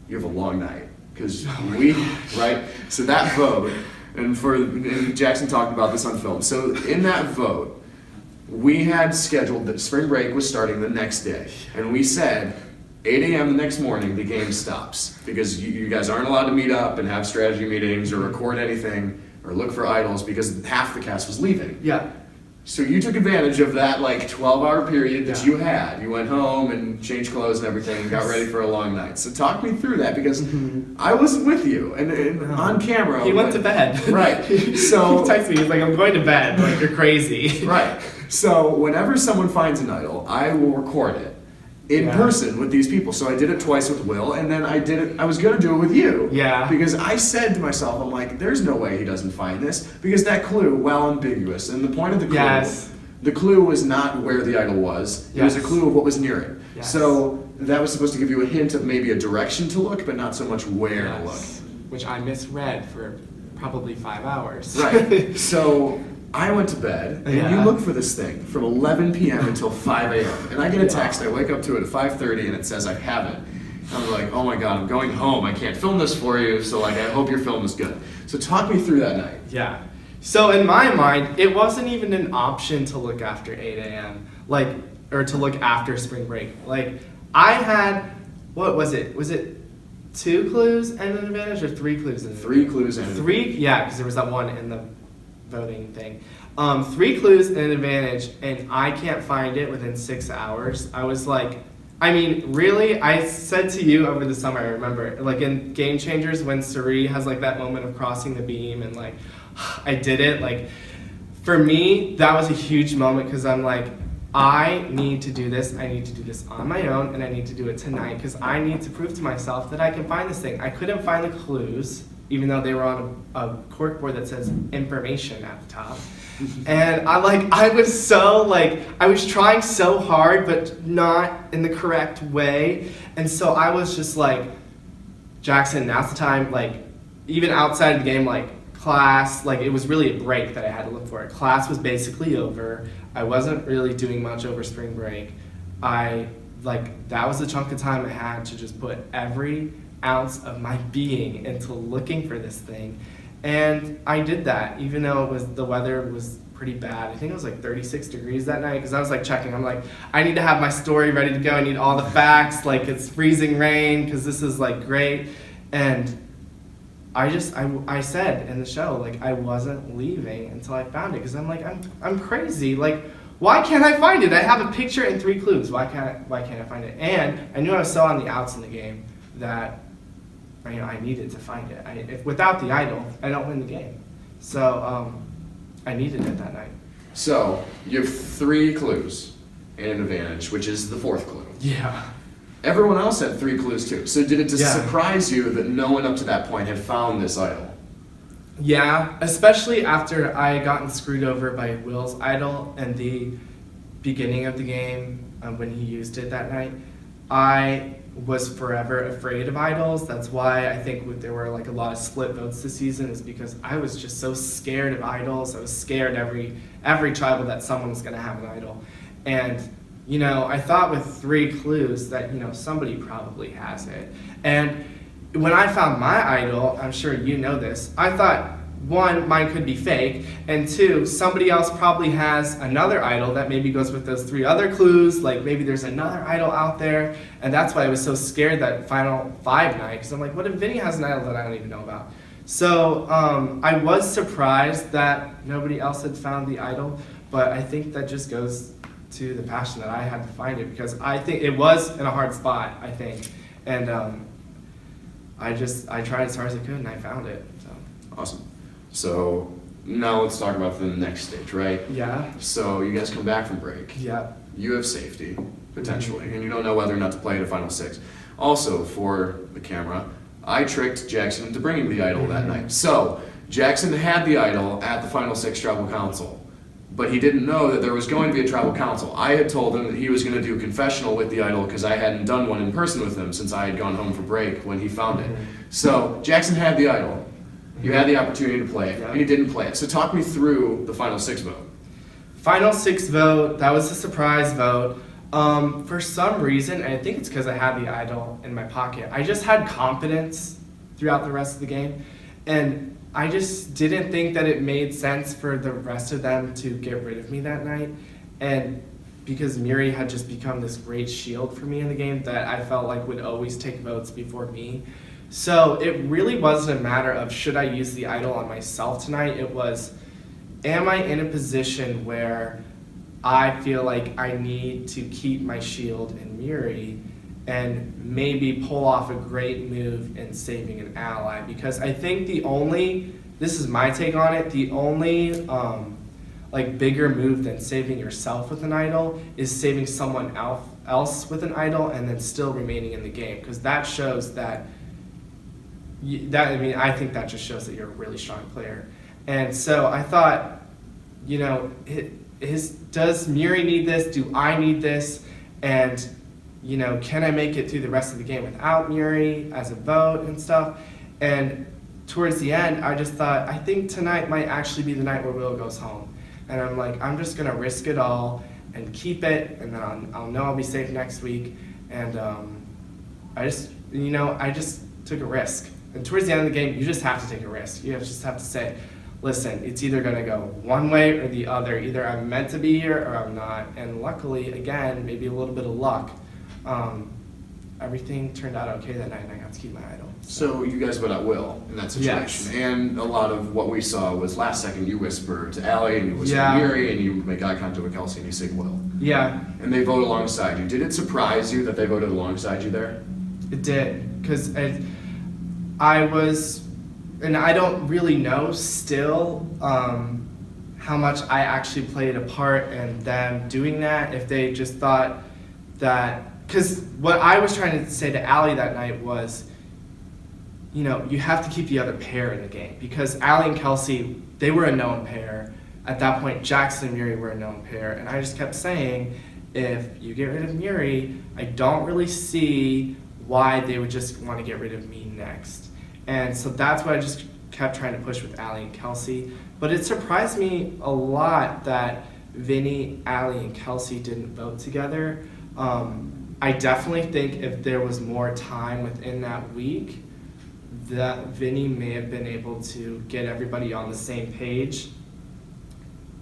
you have a long night. Because right? So that vote, and Jackson talked about this on film. So in that vote, we had scheduled that spring break was starting the next day. And we said, 8 a.m. the next morning, the game stops. Because you guys aren't allowed to meet up and have strategy meetings or record anything or look for idols because half the cast was leaving. Yeah. So you took advantage of that 12-hour period that Yeah. you had. You went home and changed clothes and everything and got ready for a long night. So talk me through that, because I wasn't with you and on camera. He went to bed. Right. So he texted me. He's like, "I'm going to bed. Like, you're crazy." Right. So whenever someone finds an idol, I will record it in person with these people. So I did it twice with Will, and then I was going to do it with you. Yeah. Because I said to myself, I'm like, there's no way he doesn't find this, because that clue, well, ambiguous. And the point of the clue, the clue was not where the idol was. It was a clue of what was near it. Yes. So that was supposed to give you a hint of maybe a direction to look, but not so much where to look. Which I misread for probably 5 hours. Right. So I went to bed, and you look for this thing from 11 p.m. until 5 a.m. And I get a text, I wake up to it at 5:30, and it says I have it. And I'm like, oh my God, I'm going home. I can't film this for you, so I hope your film is good. So talk me through that night. Yeah. So in my mind, it wasn't even an option to look after 8 a.m. Or to look after spring break. I had, what was it? Was it 2 clues and an advantage, or 3 clues and an advantage? 3 clues and an advantage. 3, yeah, because there was that one in the voting thing. 3 clues and an advantage, and I can't find it within 6 hours. I was like, really? I said to you over the summer, I remember, in Game Changers, when Suri has that moment of crossing the beam, and I did it. For me, that was a huge moment, because I'm like, I need to do this. I need to do this on my own, and I need to do it tonight, because I need to prove to myself that I can find this thing. I couldn't find the clues, even though they were on a corkboard that says information at the top. And I was trying so hard, but not in the correct way. And so I was just like, Jackson, now's the time. Even outside of the game, class, it was really a break that I had to look for. Class was basically over. I wasn't really doing much over spring break. That was the chunk of time I had to just put every ounce of my being into looking for this thing. And I did that, even though the weather was pretty bad. I think it was 36 degrees that night, because I was checking. I'm like, I need to have my story ready to go. I need all the facts. It's freezing rain, because this is great. And I said in the show, like, I wasn't leaving until I found it, because I'm like, I'm crazy. Like, why can't I find it? I have a picture and 3 clues. Why can't I find it? And I knew I was so on the outs in the game that I needed to find it. If without the idol, I don't win the game. So I needed it that night. So you have 3 clues and an advantage, which is the 4th clue. Yeah. Everyone else had 3 clues too. So did it just Yeah. surprise you that no one up to that point had found this idol? Yeah, especially after I had gotten screwed over by Will's idol in the beginning of the game when he used it that night. I was forever afraid of idols. That's why I think there were like a lot of split votes this season, is because I was just so scared of idols. I was scared every tribal that someone was going to have an idol. And I thought with 3 clues that somebody probably has it. And when I found my idol, I'm sure you know this, I thought, 1, mine could be fake, and 2, somebody else probably has another idol that maybe goes with those 3 other clues, like maybe there's another idol out there, and that's why I was so scared that final 5 night, because I'm like, what if Vinnie has an idol that I don't even know about? So I was surprised that nobody else had found the idol, but I think that just goes to the passion that I had to find it, because I think it was in a hard spot, I think, and I tried as hard as I could and I found it. So. Awesome. So now let's talk about the next stage, right? Yeah. So you guys come back from break. Yeah. You have safety, potentially, and you don't know whether or not to play at a final 6. Also, for the camera, I tricked Jackson into bringing the idol that night. So Jackson had the idol at the final 6 tribal council, but he didn't know that there was going to be a tribal council. I had told him that he was going to do a confessional with the idol because I hadn't done one in person with him since I had gone home for break when he found it. So Jackson had the idol. You had the opportunity to play it, and you didn't play it. So talk me through the final 6 vote. Final 6 vote, that was a surprise vote. For some reason, and I think it's because I had the idol in my pocket, I just had confidence throughout the rest of the game. And I just didn't think that it made sense for the rest of them to get rid of me that night. And because Miri had just become this great shield for me in the game that I felt like would always take votes before me. So it really wasn't a matter of should I use the idol on myself tonight. It was, am I in a position where I feel like I need to keep my shield in Miri and maybe pull off a great move in saving an ally? Because I think this is my take on it, the only bigger move than saving yourself with an idol is saving someone else with an idol and then still remaining in the game. Because that shows that I think that just shows that you're a really strong player. And so I thought, does Miri need this? Do I need this? And, can I make it through the rest of the game without Miri as a vote and stuff? And towards the end, I just thought, I think tonight might actually be the night where Will goes home. And I'm like, I'm just going to risk it all and keep it, and then I'll know I'll be safe next week. And I just took a risk. And towards the end of the game, you just have to take a risk. You just have to say, listen, it's either going to go one way or the other. Either I'm meant to be here or I'm not. And luckily, again, maybe a little bit of luck, everything turned out okay that night, and I got to keep my idol. So you guys vote out Will in that situation. Yes. And a lot of what we saw was last second you whisper to Allie and you whisper to Miri and you make eye contact with Kelsey and you say Will. Yeah. And they vote alongside you. Did it surprise you that they voted alongside you there? It did, because I was, and I don't really know still how much I actually played a part in them doing that, if they just thought that, because what I was trying to say to Allie that night was, you have to keep the other pair in the game, because Allie and Kelsey, they were a known pair. At that point, Jackson and Miri were a known pair, and I just kept saying, if you get rid of Miri, I don't really see why they would just want to get rid of me next. And so that's what I just kept trying to push with Allie and Kelsey. But it surprised me a lot that Vinnie, Allie, and Kelsey didn't vote together. I definitely think if there was more time within that week, that Vinnie may have been able to get everybody on the same page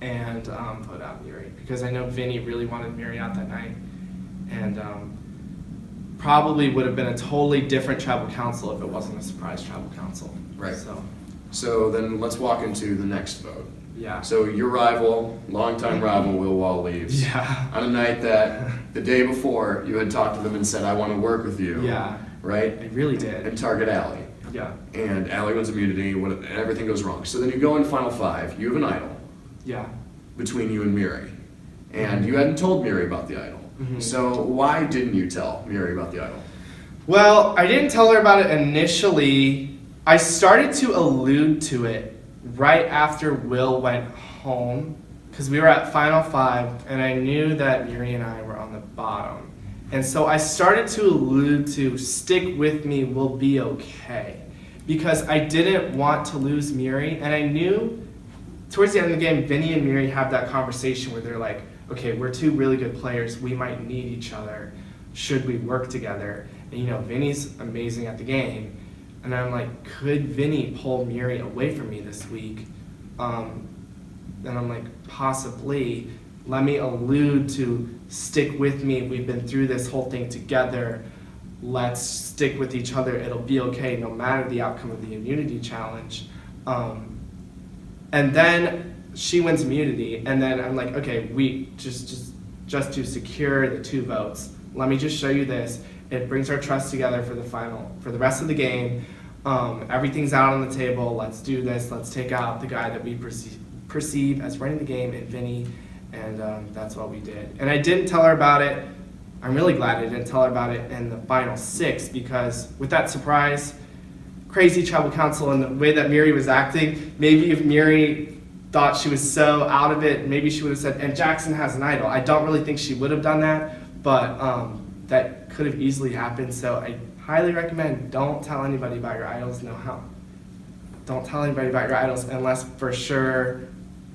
and vote out Miri. Because I know Vinnie really wanted Miri out that night. And probably would have been a totally different tribal council if it wasn't a surprise tribal council. Right. So So then let's walk into the next vote. yeah. So your rival, longtime rival, Will Wall leaves. Yeah. On a night that the day before you had talked to them and said, I want to work with you. Yeah. Right? I really did. And target Allie. Yeah. And Allie wins immunity, everything goes wrong. So then you go in Final Five, you have an idol Yeah. between you and Miri. And you hadn't told Miri about the idol. Mhm. So why didn't you tell Miri about the idol? Well, I didn't tell her about it initially. I started to allude to it right after Will went home, because we were at Final Five, and I knew that Miri and I were on the bottom. And so I started to allude to stick with me, we'll be okay. Because I didn't want to lose Miri, and I knew towards the end of the game, Vinnie and Miri have that conversation where they're like, okay, we're two really good players, we might need each other. Should we work together? And you know, Vinnie's amazing at the game. And I'm like, could Vinnie pull Miri away from me this week? And I'm like, possibly. Let me allude to stick with me. We've been through this whole thing together. Let's stick with each other. It'll be okay no matter the outcome of the immunity challenge. And then she wins immunity. And then I'm like, okay, we just to secure the 2 votes, let me just show you this. It brings our trust together for the rest of the game. Everything's out on the table. Let's do this. Let's take out the guy that we perceive as running the game in Vinnie. And that's what we did. And I didn't tell her about it. I'm really glad I didn't tell her about it in the final 6, because with that surprise, crazy tribal council and the way that Miri was acting, maybe if Miri thought she was so out of it, maybe she would have said, and Jackson has an idol. I don't really think she would have done that, but that could have easily happened. So I highly recommend don't tell anybody about your idols. Don't tell anybody about your idols unless for sure,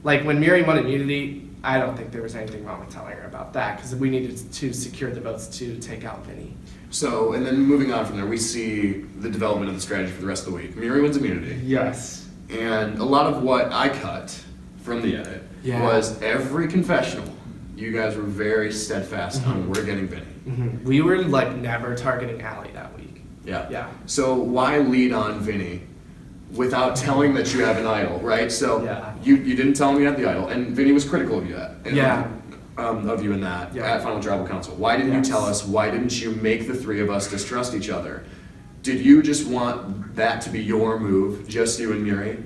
like when Miri won immunity, I don't think there was anything wrong with telling her about that, because we needed to secure the votes to take out Vinnie. So, and then moving on from there, we see the development of the strategy for the rest of the week. Miri wins immunity. Yes. And a lot of what I cut from the edit was every confessional. You guys were very steadfast on we're getting Vinnie. Mm-hmm. We were like never targeting Allie that week. Yeah. Yeah. So why lead on Vinnie without telling that you have an idol, right? So Yeah. you didn't tell him you had the idol, and Vinnie was critical of you of you in that Yeah. at Final Tribal Council. Why didn't Yes. you tell us? Why didn't you make the 3 of us distrust each other? Did you just want that to be your move, just you and Miri?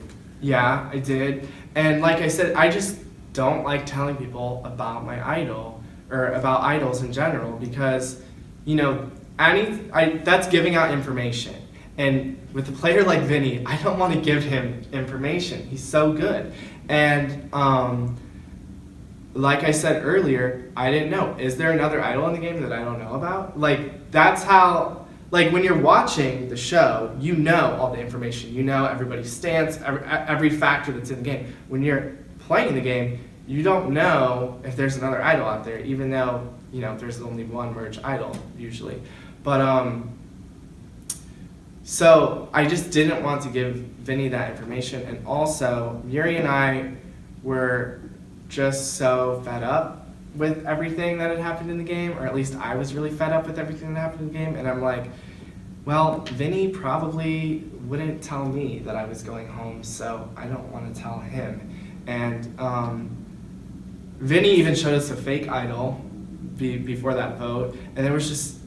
Yeah, I did. And like I said, I just don't like telling people about my idol or about idols in general, because, you know, that's giving out information. And with a player like Vinnie, I don't want to give him information. He's so good. And like I said earlier, I didn't know. Is there another idol in the game that I don't know about? Like, that's how, like when you're watching the show, you know all the information. You know everybody's stance, every factor that's in the game. When you're playing the game, you don't know if there's another idol out there, even though, you know, there's only one merge idol usually. But so I just didn't want to give Vinnie that information. And also, Miri and I were just so fed up with everything that had happened in the game, or at least I was really fed up with everything that happened in the game. And I'm like, well, Vinnie probably wouldn't tell me that I was going home, so I don't want to tell him. And Vinnie even showed us a fake idol before that vote, and there was just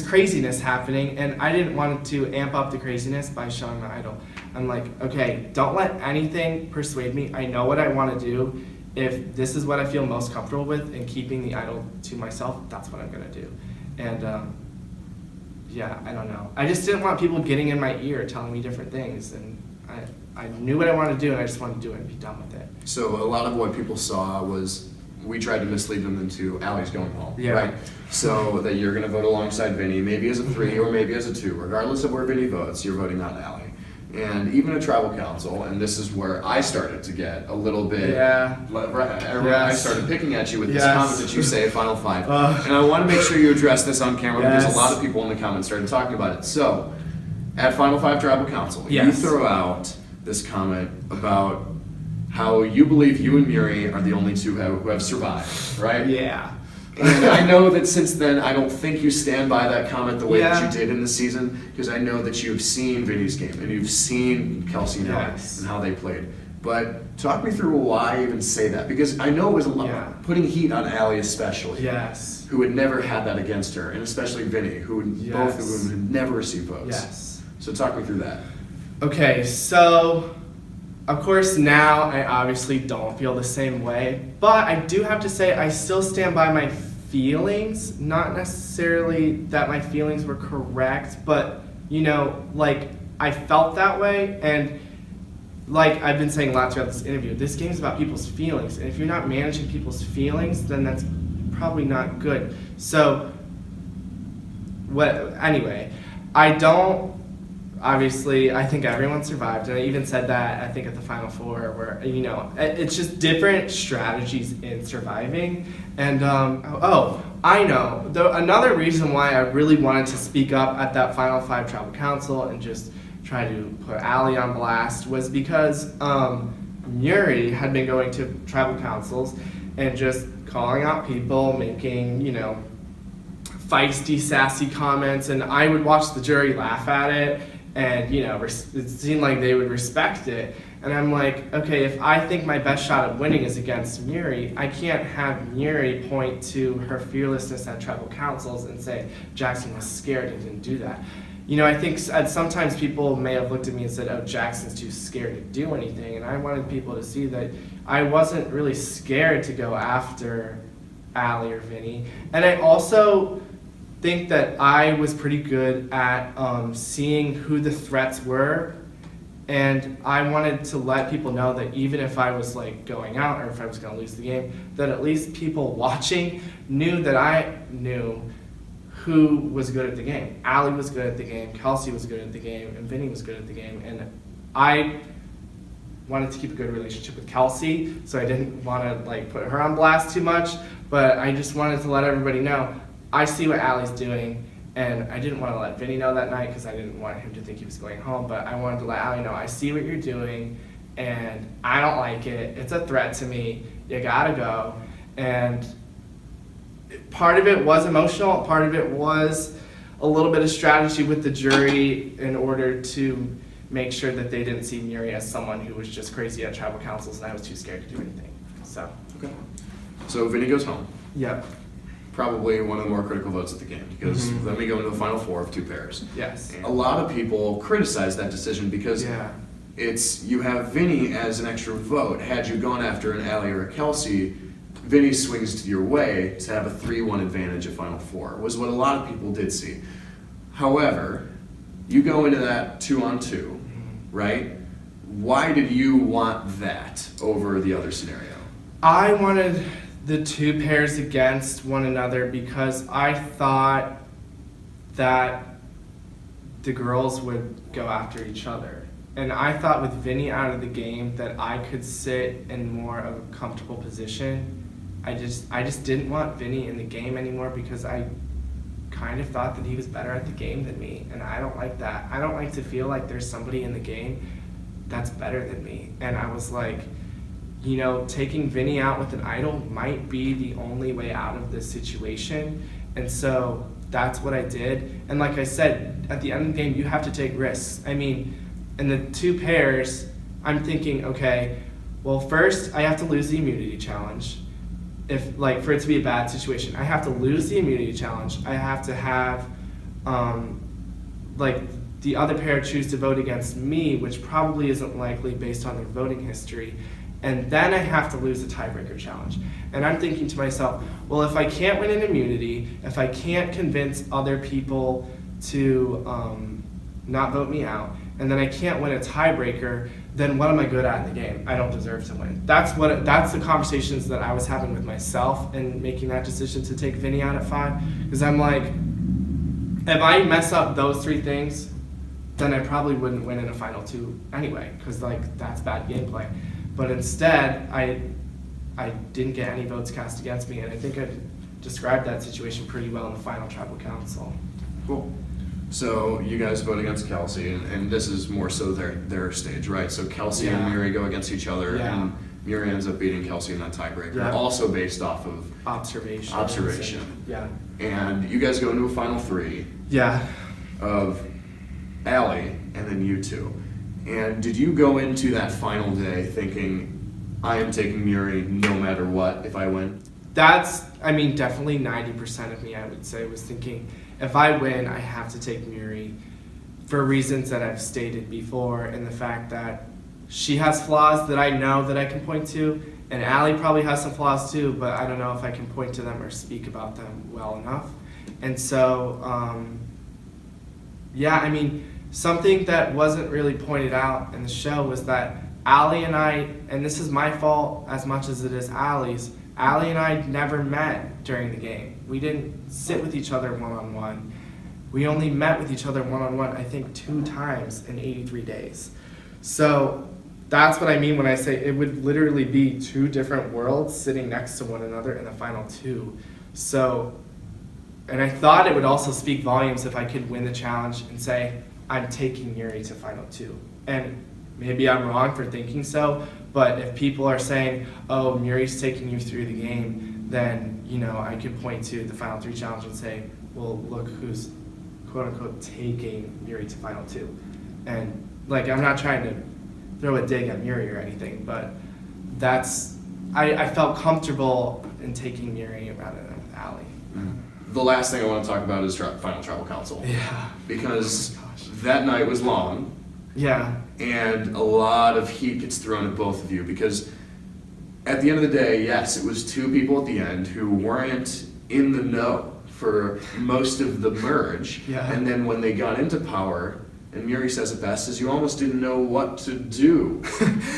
craziness happening, and I didn't want to amp up the craziness by showing my idol. I'm like, okay, don't let anything persuade me. I know what I want to do. If this is what I feel most comfortable with and keeping the idol to myself, that's what I'm going to do. And yeah, I don't know. I just didn't want people getting in my ear telling me different things, and I knew what I wanted to do, and I just wanted to do it and be done with it. So a lot of what people saw was we tried to mislead them into Allie's going home, right? So that you're going to vote alongside Vinnie, maybe as a 3 or maybe as a 2. Regardless of where Vinnie votes, you're voting on Allie. And even a tribal council, and this is where I started to get a little bit, I started picking at you with this comment that you say at Final Five. And I want to make sure you address this on camera because a lot of people in the comments started talking about it. So, at Final Five Tribal Council, you throw out this comment about how you believe you and Miri are the only 2 who have survived, right? Yeah. And I know that since then, I don't think you stand by that comment the way that Yeah. you did in the season, because I know that you've seen Vinnie's game and you've seen Kelsey and Ellie Yes. and how they played. But talk me through why I even say that, because I know it was a lot, Yeah. putting heat on Allie especially, Yes. who had never had that against her, and especially Vinnie, who would, both of Yes. them had never received votes. Yes. So talk me through that. Okay, so of course now I obviously don't feel the same way, but I do have to say I still stand by my feelings, not necessarily that my feelings were correct, but like I felt that way, and like I've been saying a lot throughout this interview, this game is about people's feelings, and if you're not managing people's feelings, then that's probably not good. So anyway, obviously, I think everyone survived, and I even said that, I think, at the Final Four, where, it's just different strategies in surviving. And, I know. Another reason why I really wanted to speak up at that Final Five Tribal Council and just try to put Allie on blast was because Muri had been going to tribal councils and just calling out people, making, feisty, sassy comments, and I would watch the jury laugh at it, and it seemed like they would respect it. And I'm like, okay, if I think my best shot at winning is against Muri, I can't have Muri point to her fearlessness at tribal councils and say Jackson was scared and didn't do that. I think sometimes people may have looked at me and said, oh, Jackson's too scared to do anything, and I wanted people to see that I wasn't really scared to go after Allie or Vinnie. And I also think that I was pretty good at seeing who the threats were, and I wanted to let people know that even if I was like going out or if I was going to lose the game, that at least people watching knew that I knew who was good at the game. Allie was good at the game, Kelsey was good at the game, and Vinnie was good at the game. And I wanted to keep a good relationship with Kelsey, so I didn't want to like put her on blast too much, but I just wanted to let everybody know I see what Allie's doing, and I didn't want to let Vinnie know that night because I didn't want him to think he was going home, but I wanted to let Allie know I see what you're doing, and I don't like it. It's a threat to me. You gotta go. And part of it was emotional, part of it was a little bit of strategy with the jury in order to make sure that they didn't see Muri as someone who was just crazy at tribal councils and I was too scared to do anything. Okay. So Vinnie goes home. Yep. Probably one of the more critical votes of the game, because then we go into the Final Four of two pairs. Yes. And a lot of people criticize that decision because you have Vinnie as an extra vote. Had you gone after an Allie or a Kelsey, Vinnie swings to your way to have a 3-1 advantage at Final Four, was what a lot of people did see. However, you go into that 2-on-2, right? Why did you want that over the other scenario? I wanted the two pairs against one another because I thought that the girls would go after each other. And I thought with Vinnie out of the game that I could sit in more of a comfortable position. I just didn't want Vinnie in the game anymore because I kind of thought that he was better at the game than me, and I don't like that. I don't like to feel like there's somebody in the game that's better than me. And I was like, taking Vinnie out with an idol might be the only way out of this situation. And so that's what I did. And like I said, at the end of the game, you have to take risks. I mean, in the two pairs, I'm thinking, okay, well, first I have to lose the immunity challenge. For it to be a bad situation, I have to lose the immunity challenge. I have to have, the other pair choose to vote against me, which probably isn't likely based on their voting history. And then I have to lose the tiebreaker challenge. And I'm thinking to myself, well, if I can't win an immunity, if I can't convince other people to not vote me out, and then I can't win a tiebreaker, then what am I good at in the game? I don't deserve to win. That's the conversations that I was having with myself and making that decision to take Vinnie out at 5. Because I'm like, if I mess up those three things, then I probably wouldn't win in a Final 2 anyway, because that's bad gameplay. But instead, I didn't get any votes cast against me, and I think I described that situation pretty well in the final tribal council. Cool. So you guys vote against Kelsey, and this is more so their stage, right? So Kelsey and Muri go against each other, and Muri ends up beating Kelsey in that tiebreaker, Yeah. also based off of Observation. Yeah. Yeah. And you guys go into a final three Yeah. of Allie and then you two. And did you go into that final day thinking, I am taking Muri no matter what if I win? That's, I mean, definitely 90% of me, I would say, was thinking, if I win, I have to take Muri for reasons that I've stated before, and the fact that she has flaws that I know that I can point to, and Allie probably has some flaws too, but I don't know if I can point to them or speak about them well enough. And so, yeah, I mean, something that wasn't really pointed out in the show was that Allie and I, and this is my fault as much as it is Allie's, Allie and I never met during the game. We didn't sit with each other one-on-one. We only met with each other one-on-one, I think, 2 times in 83 days. So that's what I mean when I say it would literally be 2 different worlds sitting next to one another in the final 2. So, and I thought it would also speak volumes if I could win the challenge and say, I'm taking Muri to final 2. And maybe I'm wrong for thinking so, but if people are saying, oh, Muri's taking you through the game, then, you know, I could point to the final 3 challenge and say, well, look who's quote unquote taking Muri to final 2. And like, I'm not trying to throw a dig at Muri or anything, but that's, I felt comfortable in taking Muri rather than with Allie. Mm-hmm. The last thing I want to talk about is final tribal council. Yeah. Because that night was long. Yeah. And a lot of heat gets thrown at both of you because at the end of the day, yes, it was 2 people at the end who weren't in the know for most of the merge. Yeah. And then when they got into power, and Muri says it best, is you almost didn't know what to do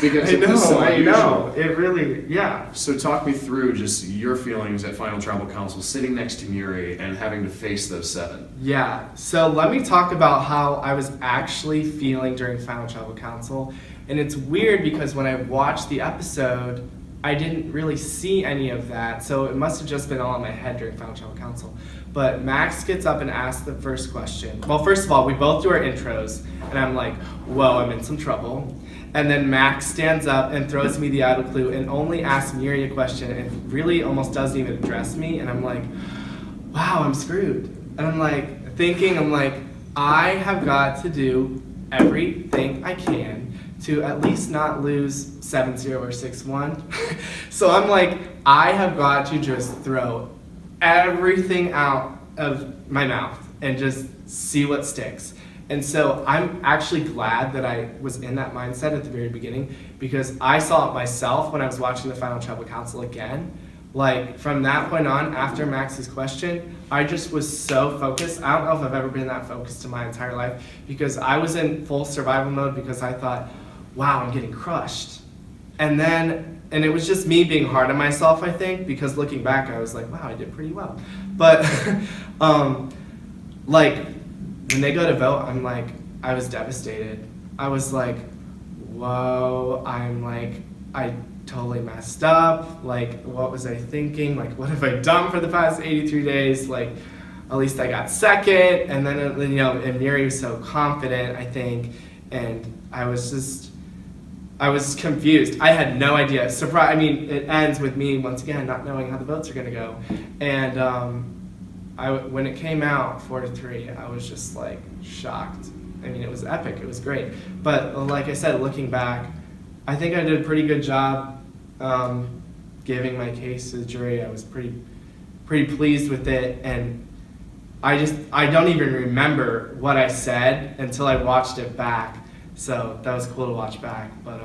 because it was so unusual. It really, yeah. So talk me through just your feelings at Final Tribal Council, sitting next to Muri and having to face those 7. Yeah, so let me talk about how I was actually feeling during Final Tribal Council. And it's weird because when I watched the episode, I didn't really see any of that. So it must have just been all in my head during Final Tribal Council. But Max gets up and asks the first question. Well, first of all, we both do our intros, and I'm like, whoa, I'm in some trouble. And then Max stands up and throws me the idle clue and only asks Muri a question and really almost doesn't even address me. And I'm like, wow, I'm screwed. And I'm like, thinking, I have got to do everything I can to at least not lose 7-0 or 6-1. So I'm like, I have got to just throw everything out of my mouth and just see what sticks. And so I'm actually glad that I was in that mindset at the very beginning because I saw it myself when I was watching the Final Tribal Council again. Like from that point on, after Max's question, I just was so focused. I don't know if I've ever been that focused in my entire life because I was in full survival mode because I thought, wow, I'm getting crushed. And it was just me being hard on myself, I think, because looking back, I was like, wow, I did pretty well. But, like, when they go to vote, I was devastated. I was like, whoa, I totally messed up. Like, what was I thinking? Like, what have I done for the past 83 days? Like, at least I got second. And then, you know, and Muri was so confident, I think. And I was confused. I had no idea. I mean, it ends with me, once again, not knowing how the votes are going to go. And when it came out 4-3, I was just, like, shocked. I mean, it was epic. It was great. But like I said, looking back, I think I did a pretty good job giving my case to the jury. I was pretty pleased with it. And I don't even remember what I said until I watched it back. So that was cool to watch back, but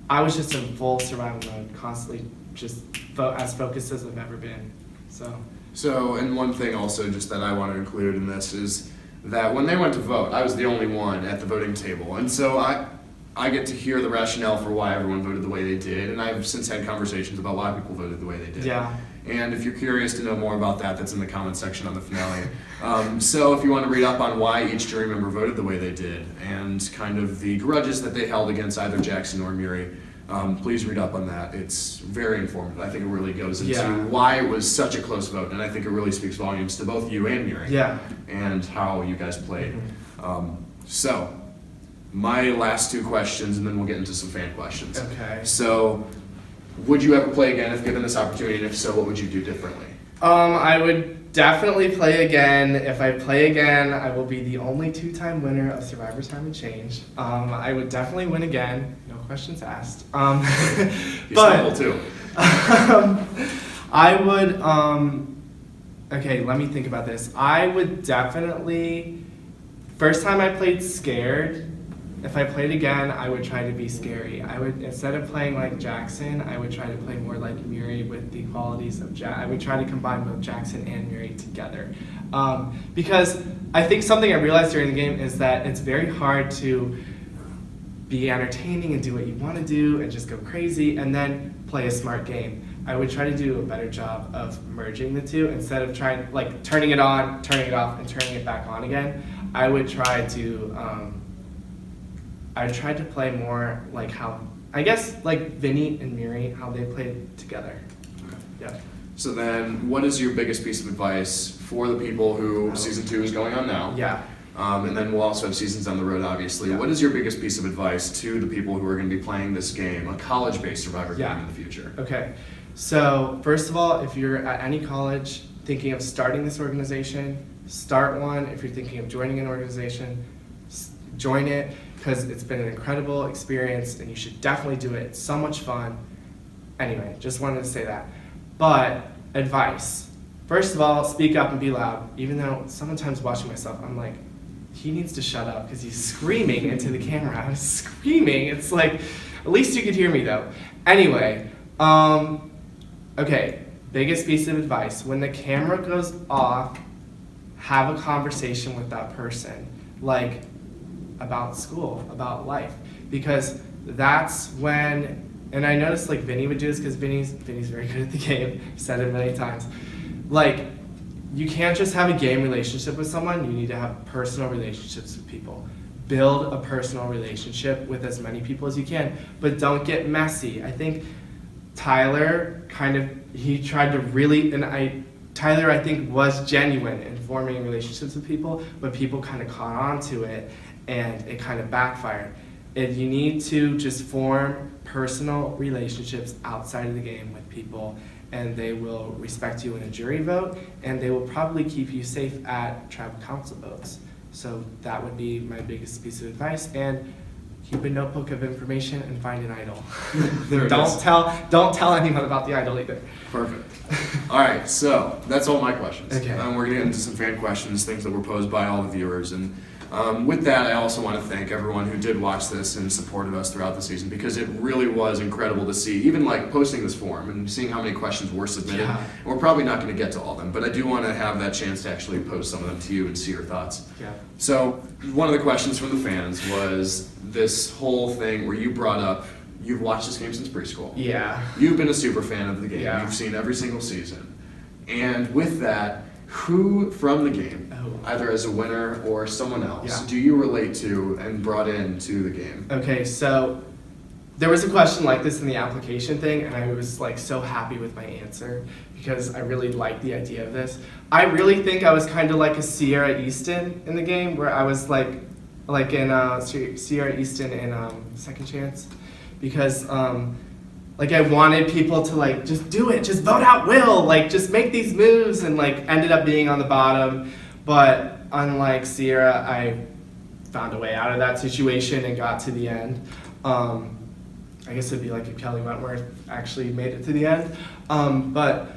I was just in full survival mode, constantly just as focused as I've ever been. So, and one thing also just that I want to include in this is that when they went to vote, I was the only one at the voting table, and so I get to hear the rationale for why everyone voted the way they did, and I've since had conversations about why people voted the way they did. Yeah. And if you're curious to know more about that, that's in the comment section on the finale. So if you want to read up on why each jury member voted the way they did and kind of the grudges that they held against either Jackson or Muri, please read up on that. It's very informative. I think it really goes into why it was such a close vote, and I think it really speaks volumes to both you and Muri. Yeah. And how you guys played. Mm-hmm. So my last two questions, and then we'll get into some fan questions. Okay. So, would you ever play again if given this opportunity? And if so, what would you do differently? I would definitely play again. If I play again, I will be the only 2-time winner of Survivor Time and Change. I would definitely win again. No questions asked. You stumble too. I would, okay, let me think about this. I would definitely, first time I played scared, if I played again, I would try to be scary. I would, instead of playing like Jackson, I would try to play more like Murray with the qualities of I would try to combine both Jackson and Murray together. Because I think something I realized during the game is that it's very hard to be entertaining and do what you want to do and just go crazy and then play a smart game. I would try to do a better job of merging the two instead of trying, like, turning it on, turning it off, and turning it back on again. I would try to, I tried to play more like how, I guess, like Vinnie and Murray, how they played together. Okay. Yeah. So then, what is your biggest piece of advice for the people who season 2 is going on now? Yeah. And then we'll also have seasons down the road, obviously. Yeah. What is your biggest piece of advice to the people who are going to be playing this game, a college-based Survivor game in the future? Okay. So, first of all, if you're at any college thinking of starting this organization, start one. If you're thinking of joining an organization, join it, because it's been an incredible experience and you should definitely do it. It's so much fun. Anyway, just wanted to say that. But, advice. First of all, speak up and be loud. Even though sometimes watching myself, I'm like, he needs to shut up because he's screaming into the camera. I was screaming. It's like, at least you could hear me though. Anyway, okay, biggest piece of advice. When the camera goes off, have a conversation with that person. Like, about school, about life. Because that's when, and I noticed like Vinnie would do this because Vinnie's very good at the game. I've said it many times. Like, you can't just have a game relationship with someone, you need to have personal relationships with people. Build a personal relationship with as many people as you can, but don't get messy. I think Tyler he tried to really, Tyler I think was genuine in forming relationships with people, but people kind of caught on to it and it kind of backfired. And you need to just form personal relationships outside of the game with people, and they will respect you in a jury vote, and they will probably keep you safe at tribal council votes. So that would be my biggest piece of advice. And keep a notebook of information and find an idol. Don't tell anyone about the idol either. Perfect. All right, so that's all my questions. Okay. We're gonna get into some fan questions, things that were posed by all the viewers, and with that, I also want to thank everyone who did watch this and supported us throughout the season, because it really was incredible to see, even like posting this form and seeing how many questions were submitted. Yeah. And we're probably not going to get to all of them, but I do want to have that chance to actually pose some of them to you and see your thoughts. Yeah. So one of the questions from the fans was this whole thing where you brought up, you've watched this game since preschool. Yeah. You've been a super fan of the game. Yeah. You've seen every single season. And with that, who from the game, either as a winner or someone else, do you relate to and brought into the game? Okay, so there was a question like this in the application thing, and I was like so happy with my answer because I really liked the idea of this. I really think I was kind of like a Sierra Easton in the game, where I was like in Sierra Easton in Second Chance, because like I wanted people to like just do it, just vote out Will, like just make these moves, and like ended up being on the bottom. But unlike Sierra, I found a way out of that situation and got to the end. I guess it'd be like if Kelly Wentworth actually made it to the end. But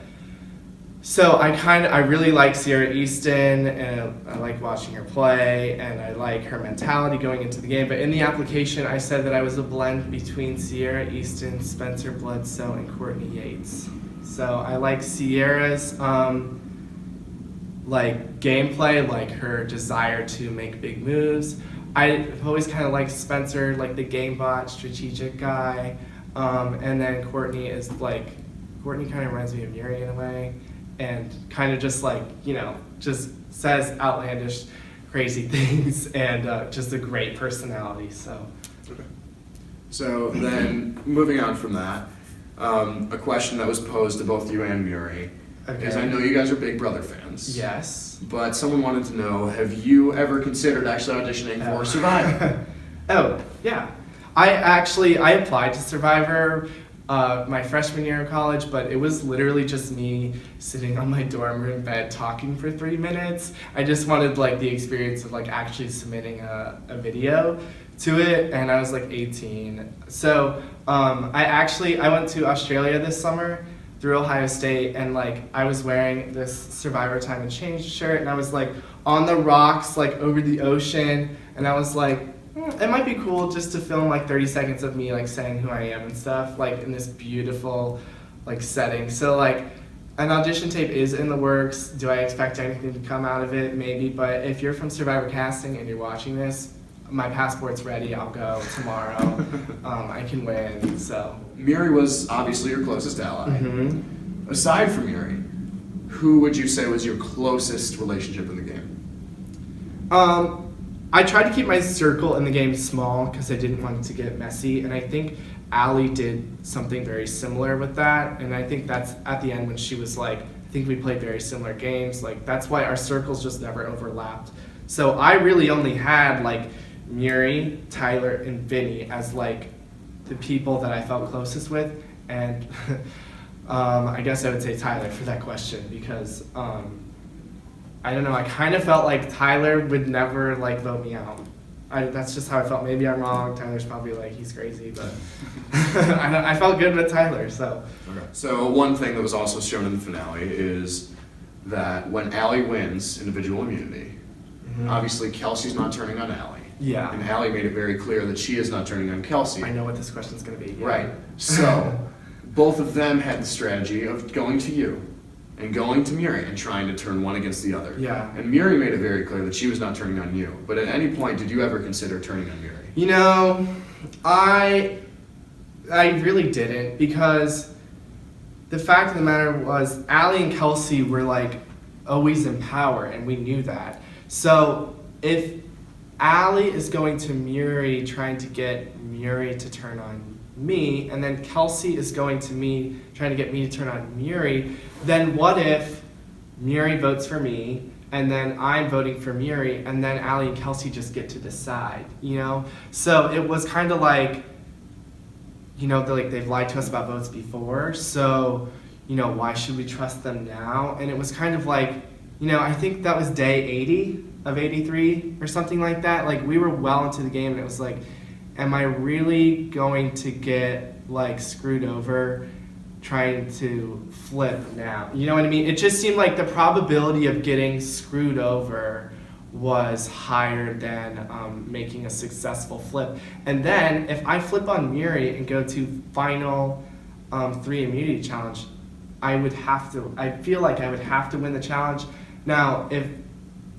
so I really like Sierra Easton, and I like watching her play, and I like her mentality going into the game. But in the application, I said that I was a blend between Sierra Easton, Spencer Bledsoe, and Courtney Yates. So I like Sierra's like gameplay, like her desire to make big moves. I've always kind of liked Spencer, like the game bot, strategic guy. And then Courtney is like, Courtney kind of reminds me of Murray in a way, and kind of just like, you know, just says outlandish, crazy things, and just a great personality, so. Okay. So then, moving on from that, a question that was posed to both you and Murray. Okay. Because I know you guys are Big Brother fans. Yes. But someone wanted to know, have you ever considered actually auditioning for Survivor? Oh, yeah. I applied to Survivor my freshman year of college, but it was literally just me sitting on my dorm room bed talking for 3 minutes. I just wanted like the experience of like actually submitting a video to it, and I was like 18. So I went to Australia this summer through Ohio State, and like I was wearing this Survivor Time and Change shirt, and I was like on the rocks like over the ocean, and I was like, it might be cool just to film like 30 seconds of me like saying who I am and stuff, like in this beautiful like setting. So like an audition tape is in the works. Do I expect anything to come out of it? Maybe, but if you're from Survivor Casting and you're watching this, my passport's ready. I'll go tomorrow. I can win. So Murray was obviously your closest ally. Mm-hmm. Aside from Murray, who would you say was your closest relationship in the game? I tried to keep my circle in the game small because I didn't want it to get messy, and I think Allie did something very similar with that, and I think that's at the end when she was like, I think we played very similar games, like that's why our circles just never overlapped. So I really only had like Murray, Tyler, and Vinnie as like the people that I felt closest with, and I guess I would say Tyler for that question because I don't know, I kind of felt like Tyler would never like vote me out. That's just how I felt. Maybe I'm wrong. Tyler's probably like, he's crazy, but I felt good with Tyler, so. Okay. So one thing that was also shown in the finale is that when Allie wins individual immunity, obviously Kelsey's not turning on Allie. Yeah. And Allie made it very clear that she is not turning on Kelsey. I know what this question's gonna be. Yeah. Right. So both of them had the strategy of going to you and going to Murray and trying to turn one against the other. Yeah. And Murray made it very clear that she was not turning on you. But at any point, did you ever consider turning on Murray? You know, I really didn't, because the fact of the matter was Allie and Kelsey were like always in power, and we knew that. So if Allie is going to Murray trying to get Murray to turn on me, and then Kelsey is going to me trying to get me to turn on Murray, then what if Murray votes for me, and then I'm voting for Murray, and then Allie and Kelsey just get to decide, you know? So it was kind of like, you know, they've lied to us about votes before, so, you know, why should we trust them now? And it was kind of like, you know, I think that was day 80 of 83 or something like that. Like, we were well into the game, and it was like, am I really going to get, like, screwed over trying to flip now? You know what I mean? It just seemed like the probability of getting screwed over was higher than making a successful flip. And then if I flip on Murray and go to final 3 immunity challenge, I feel like I would have to win the challenge. Now, if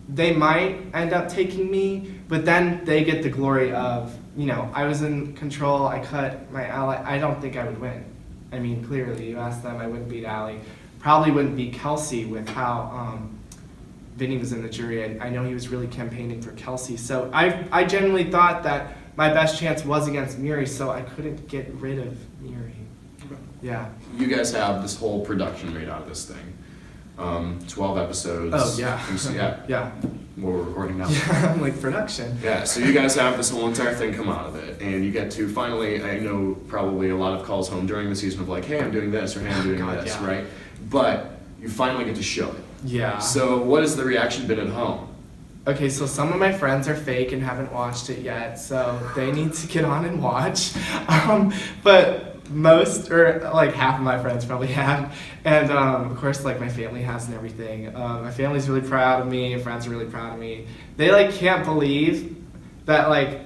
they might end up taking me, but then they get the glory of, you know, I was in control, I cut my ally. I don't think I would win. I mean, clearly, you asked them, I wouldn't beat Allie. Probably wouldn't beat Kelsey with how Vinnie was in the jury, and I know he was really campaigning for Kelsey. So I genuinely thought that my best chance was against Murray, so I couldn't get rid of Murray. Yeah. You guys have this whole production made out of this thing. 12 episodes. Oh, yeah. Yeah. Yeah. What we're recording now. Yeah, I'm like, production. Yeah, so you guys have this whole entire thing come out of it, and you get to finally, I know probably a lot of calls home during the season of like, hey, I'm doing this, or hey, I'm doing God, this, yeah. right? But you finally get to show it. Yeah. So what has the reaction been at home? Okay, so some of my friends are fake and haven't watched it yet, so they need to get on and watch. But most, or like half of my friends probably have, and of course like my family has and everything. My family's really proud of me, friends are really proud of me. They like can't believe that like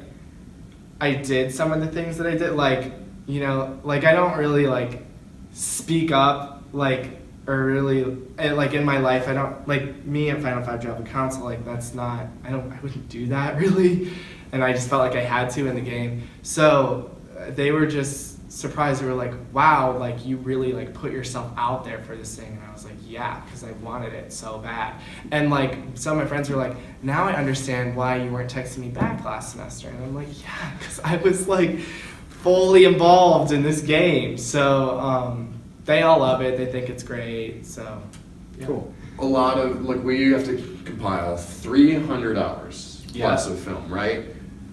I did some of the things that I did, like, you know, like I don't really like speak up, like, or really, like in my life, I don't, like me and Final Five Job of Council, like that's not, I wouldn't do that really, and I just felt like I had to in the game. So they were just surprised. They were like, wow, like you really like put yourself out there for this thing. And I was like, yeah, because I wanted it so bad. And like some of my friends were like, now I understand why you weren't texting me back last semester. And I'm like, yeah, because I was like fully involved in this game. So they all love it. They think it's great. So yeah. Cool. A lot of, like, we have to compile 300 hours plus of film, right?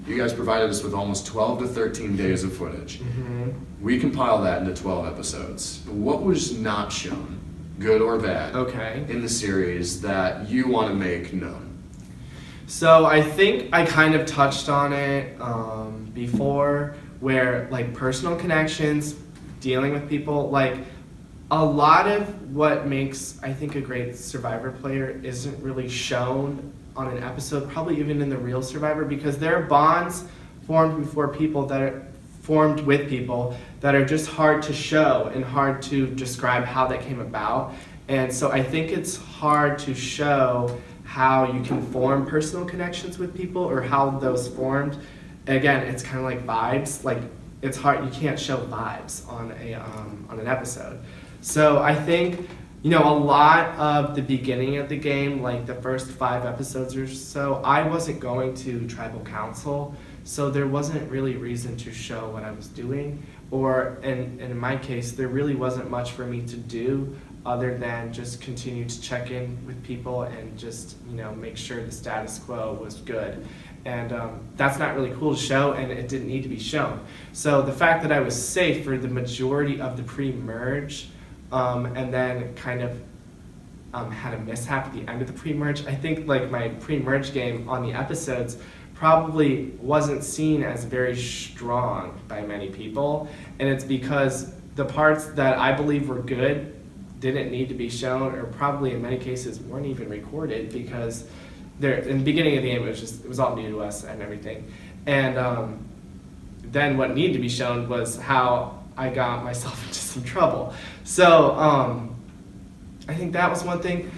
You guys provided us with almost 12 to 13 days of footage. Mm-hmm. We compiled that into 12 episodes. What was not shown, good or bad, Okay. in the series that you want to make known? So I think I kind of touched on it before, where like personal connections, dealing with people, like a lot of what makes, I think, a great Survivor player isn't really shown on an episode, probably even in the real Survivor, because there are bonds formed with people that are just hard to show and hard to describe how that came about. And so I think it's hard to show how you can form personal connections with people or how those formed. Again, it's kind of like vibes. Like it's hard, you can't show vibes on an episode. So I think, a lot of the beginning of the game, like the first 5 episodes or so, I wasn't going to tribal council, so there wasn't really reason to show what I was doing, and in my case, there really wasn't much for me to do other than just continue to check in with people and just, make sure the status quo was good. And that's not really cool to show, and it didn't need to be shown. So the fact that I was safe for the majority of the pre-merge, and then kind of had a mishap at the end of the pre-merge. I think like my pre-merge game on the episodes probably wasn't seen as very strong by many people, and it's because the parts that I believe were good didn't need to be shown, or probably in many cases weren't even recorded, because in the beginning of the game it was all new to us and everything. And then what needed to be shown was how I got myself into some trouble. So I think that was one thing.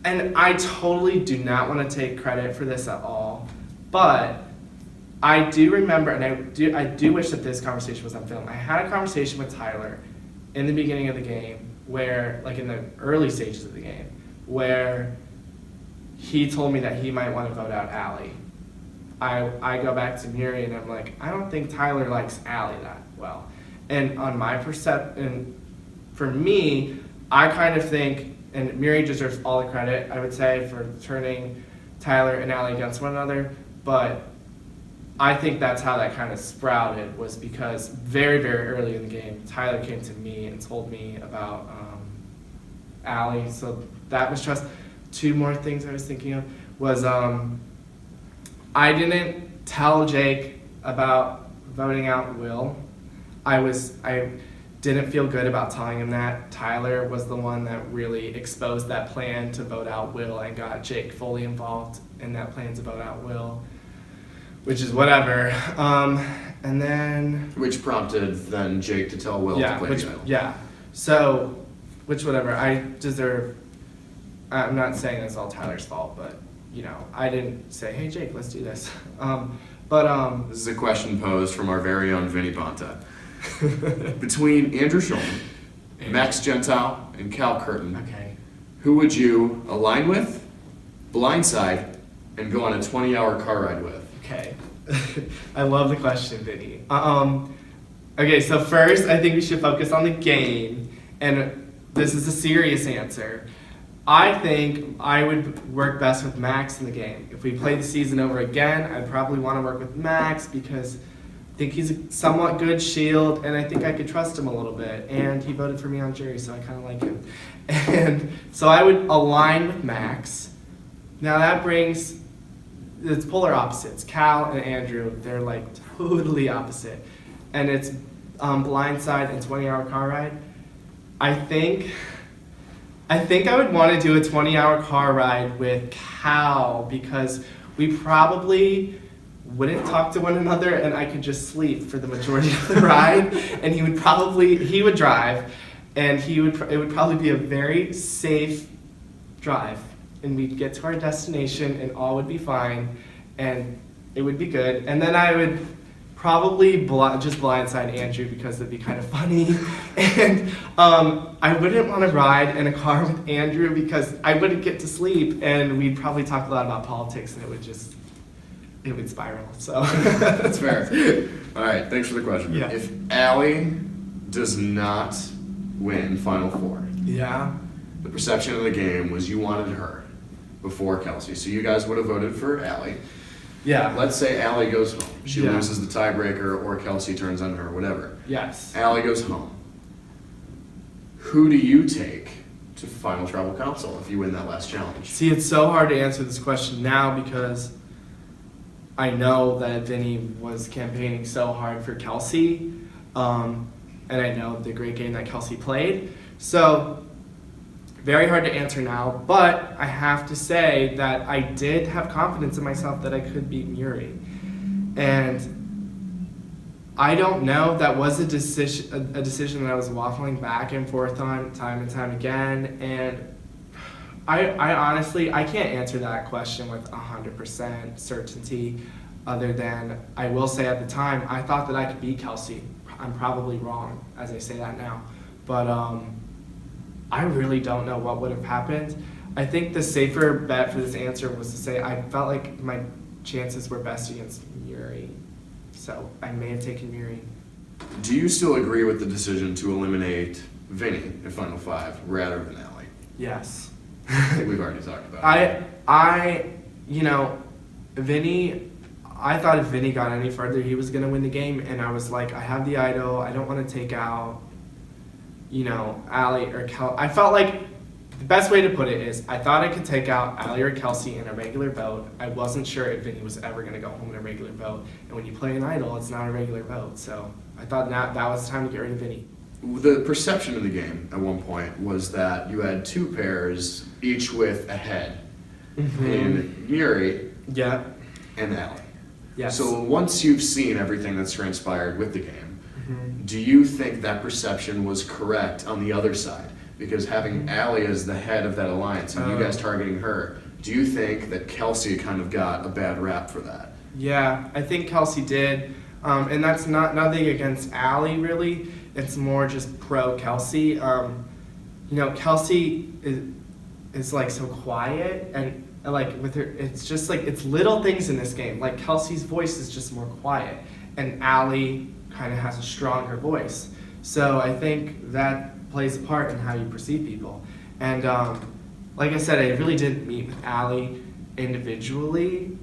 And I totally do not want to take credit for this at all, but I do remember, and I do wish that this conversation was on film. I had a conversation with Tyler in the beginning of the game, where, like in the early stages of the game, where he told me that he might want to vote out Allie. I go back to Muri and I'm like, I don't think Tyler likes Allie that well. And on my perception, for me, I kind of think, and Muri deserves all the credit, I would say, for turning Tyler and Allie against one another, but I think that's how that kind of sprouted, was because very, very early in the game, Tyler came to me and told me about Allie, so that was trust. 2 more things I was thinking of was I didn't tell Jake about voting out Will. I didn't feel good about telling him that. Tyler was the one that really exposed that plan to vote out Will and got Jake fully involved in that plan to vote out Will, which is whatever. And then... Which prompted then Jake to tell Will to play the idol. Yeah, so, which whatever, I'm not saying that's all Tyler's fault, but, I didn't say, hey Jake, let's do this. This is a question posed from our very own Vinnie Bonta. Between Andrew Schulman, Max Gentile, and Cal Curtin, Okay. who would you align with, blindside, and go on a 20-hour car ride with? Okay. I love the question, Vinny. Okay, so first, I think we should focus on the game, and this is a serious answer. I think I would work best with Max in the game. If we played the season over again, I'd probably want to work with Max because I think he's a somewhat good shield, and I think I could trust him a little bit. And he voted for me on jury, so I kind of like him. And so I would align with Max. Now that brings, it's polar opposites. Cal and Andrew, they're like totally opposite. And it's blindside and 20-hour car ride. I think I would want to do a 20-hour car ride with Cal because we probably wouldn't talk to one another and I could just sleep for the majority of the ride. And he would drive, and it would probably be a very safe drive. And we'd get to our destination and all would be fine and it would be good. And then I would probably just blindside Andrew because it'd be kind of funny. And I wouldn't want to ride in a car with Andrew because I wouldn't get to sleep and we'd probably talk a lot about politics and it would spiral. So That's fair. All right, thanks for the question. Yeah. If Allie does not win Final Four, yeah. the perception of the game was you wanted her before Kelsey, so you guys would have voted for Allie. Yeah. Let's say Allie goes home. She Yeah. loses the tiebreaker, or Kelsey turns on her, whatever. Yes. Allie goes home. Who do you take to final tribal council if you win that last challenge? See, it's so hard to answer this question now because I know that Vinnie was campaigning so hard for Kelsey, and I know the great game that Kelsey played. So, very hard to answer now, but I have to say that I did have confidence in myself that I could beat Muri. And I don't know, that was a decision that I was waffling back and forth on time and time again, and I honestly, I can't answer that question with 100% certainty, other than I will say at the time, I thought that I could beat Kelsey. I'm probably wrong as I say that now, but I really don't know what would have happened. I think the safer bet for this answer was to say I felt like my chances were best against Muri, so I may have taken Muri. Do you still agree with the decision to eliminate Vinnie in Final Five rather than Allie? Yes. I think we've already talked about it. Vinnie, I thought if Vinnie got any further, he was going to win the game, and I was like, I have the idol, I don't want to take out, Allie or Kelsey. I felt like the best way to put it is I thought I could take out Allie or Kelsey in a regular vote. I wasn't sure if Vinnie was ever going to go home in a regular vote, and when you play an idol, it's not a regular vote, so I thought that was the time to get rid of Vinnie. The perception of the game at one point was that you had two pairs, each with a head, in Muri Yeah. and Allie. Yes. So once you've seen everything that's transpired with the game, do you think that perception was correct on the other side? Because having Allie as the head of that alliance and you guys targeting her, do you think that Kelsey kind of got a bad rap for that? Yeah, I think Kelsey did, and that's nothing against Allie really. It's more just pro Kelsey. Kelsey is like so quiet and like with her, it's just like it's little things in this game. Like Kelsey's voice is just more quiet, and Allie kind of has a stronger voice. So I think that plays a part in how you perceive people. And like I said, I really didn't meet with Allie individually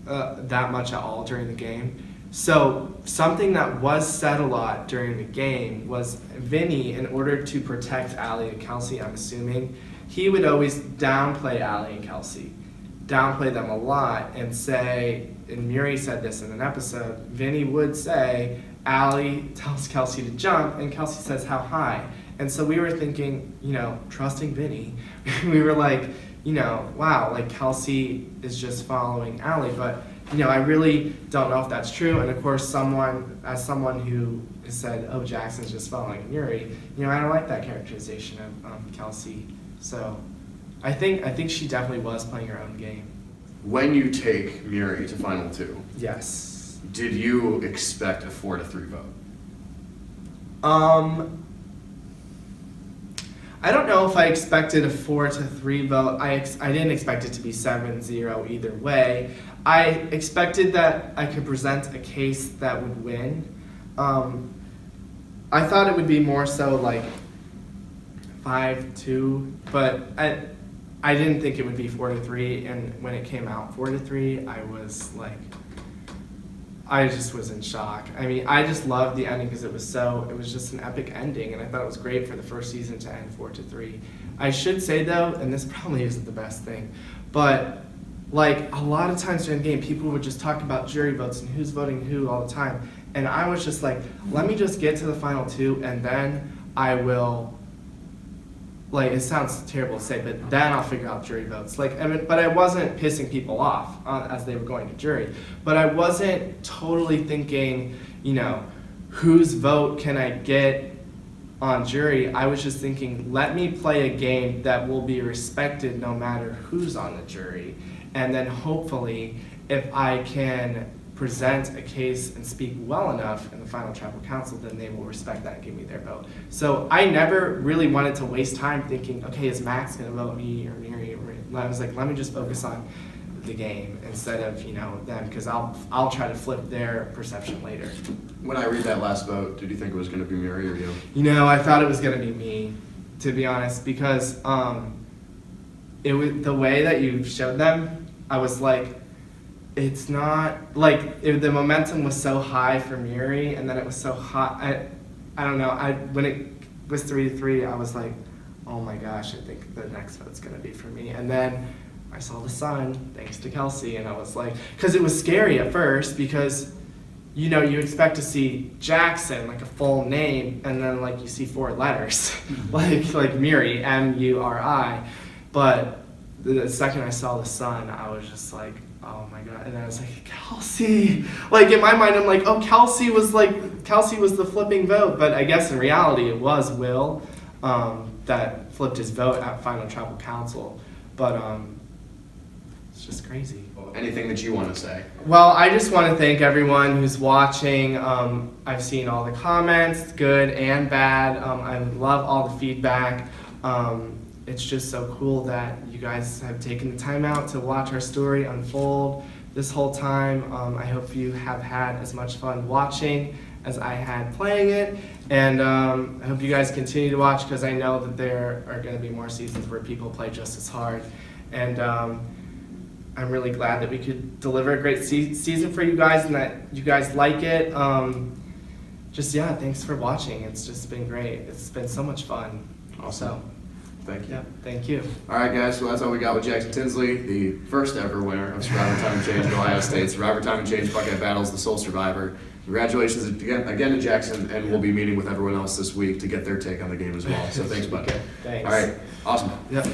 that much at all during the game. So something that was said a lot during the game was Vinnie, in order to protect Allie and Kelsey, I'm assuming, he would always downplay Allie and Kelsey, downplay them a lot, and say, and Muri said this in an episode, Vinnie would say, Allie tells Kelsey to jump, and Kelsey says, how high? And so we were thinking, trusting Vinnie, we were like, wow, like Kelsey is just following Allie, but I really don't know if that's true. And of course, someone who has said, oh, Jackson's just following Muri, I don't like that characterization of Kelsey. So I think she definitely was playing her own game. When you take Muri to Final Two, Yes. did you expect a 4-3 vote? I don't know if I expected a 4-3 vote. I didn't expect it to be 7-0 either way. I expected that I could present a case that would win. I thought it would be more so like 5-2, but I didn't think it would be 4-3. And when it came out 4-3, I just was in shock. I mean, I just loved the ending because it was just an epic ending, and I thought it was great for the first season to end 4-3. I should say though, and this probably isn't the best thing, but like a lot of times during the game, people would just talk about jury votes and who's voting who all the time, and I was just like, let me just get to the final two, and then I will. Like, it sounds terrible to say, but then I'll figure out jury votes. But I wasn't pissing people off as they were going to jury. But I wasn't totally thinking, whose vote can I get on jury? I was just thinking, let me play a game that will be respected no matter who's on the jury. And then hopefully, if I can present a case and speak well enough in the final tribal council, then they will respect that and give me their vote. So I never really wanted to waste time thinking, okay, is Max going to vote me or Muri? I was like, let me just focus on the game instead of them, because I'll try to flip their perception later. When I read that last vote, did you think it was going to be Muri or you? I thought it was going to be me, to be honest, because it was the way that you showed them. I was like, It's not like the momentum was so high for Muri, and then it was so hot. I don't know. When it was 3-3, I was like, oh my gosh, I think the next vote's gonna be for me. And then I saw the sun, thanks to Kelsey, and I was like, because it was scary at first, because you know you expect to see Jackson, like a full name, and then like you see 4 letters, like Muri, M-U-R-I. But the second I saw the sun, I was just like, oh my god. And then I was like, Kelsey. Like in my mind, I'm like, oh, Kelsey was the flipping vote. But I guess in reality, it was Will that flipped his vote at Final Tribal Council. But it's just crazy. Anything that you want to say? Well, I just want to thank everyone who's watching. I've seen all the comments, good and bad. I love all the feedback. It's just so cool that you guys have taken the time out to watch our story unfold this whole time. I hope you have had as much fun watching as I had playing it. And I hope you guys continue to watch, because I know that there are going to be more seasons where people play just as hard. And I'm really glad that we could deliver a great season for you guys and that you guys like it. Yeah, thanks for watching. It's just been great. It's been so much fun. Awesome. Thank you. Yeah, thank you. All right, guys, so that's all we got with Jackson Tinsley, the first ever winner of Survivor Time and Change at Ohio State. Survivor Time and Change Buckeye Battles, the sole survivor. Congratulations again to Jackson, and we'll be meeting with everyone else this week to get their take on the game as well. So thanks, bud. Okay, thanks. All right, awesome. Yep.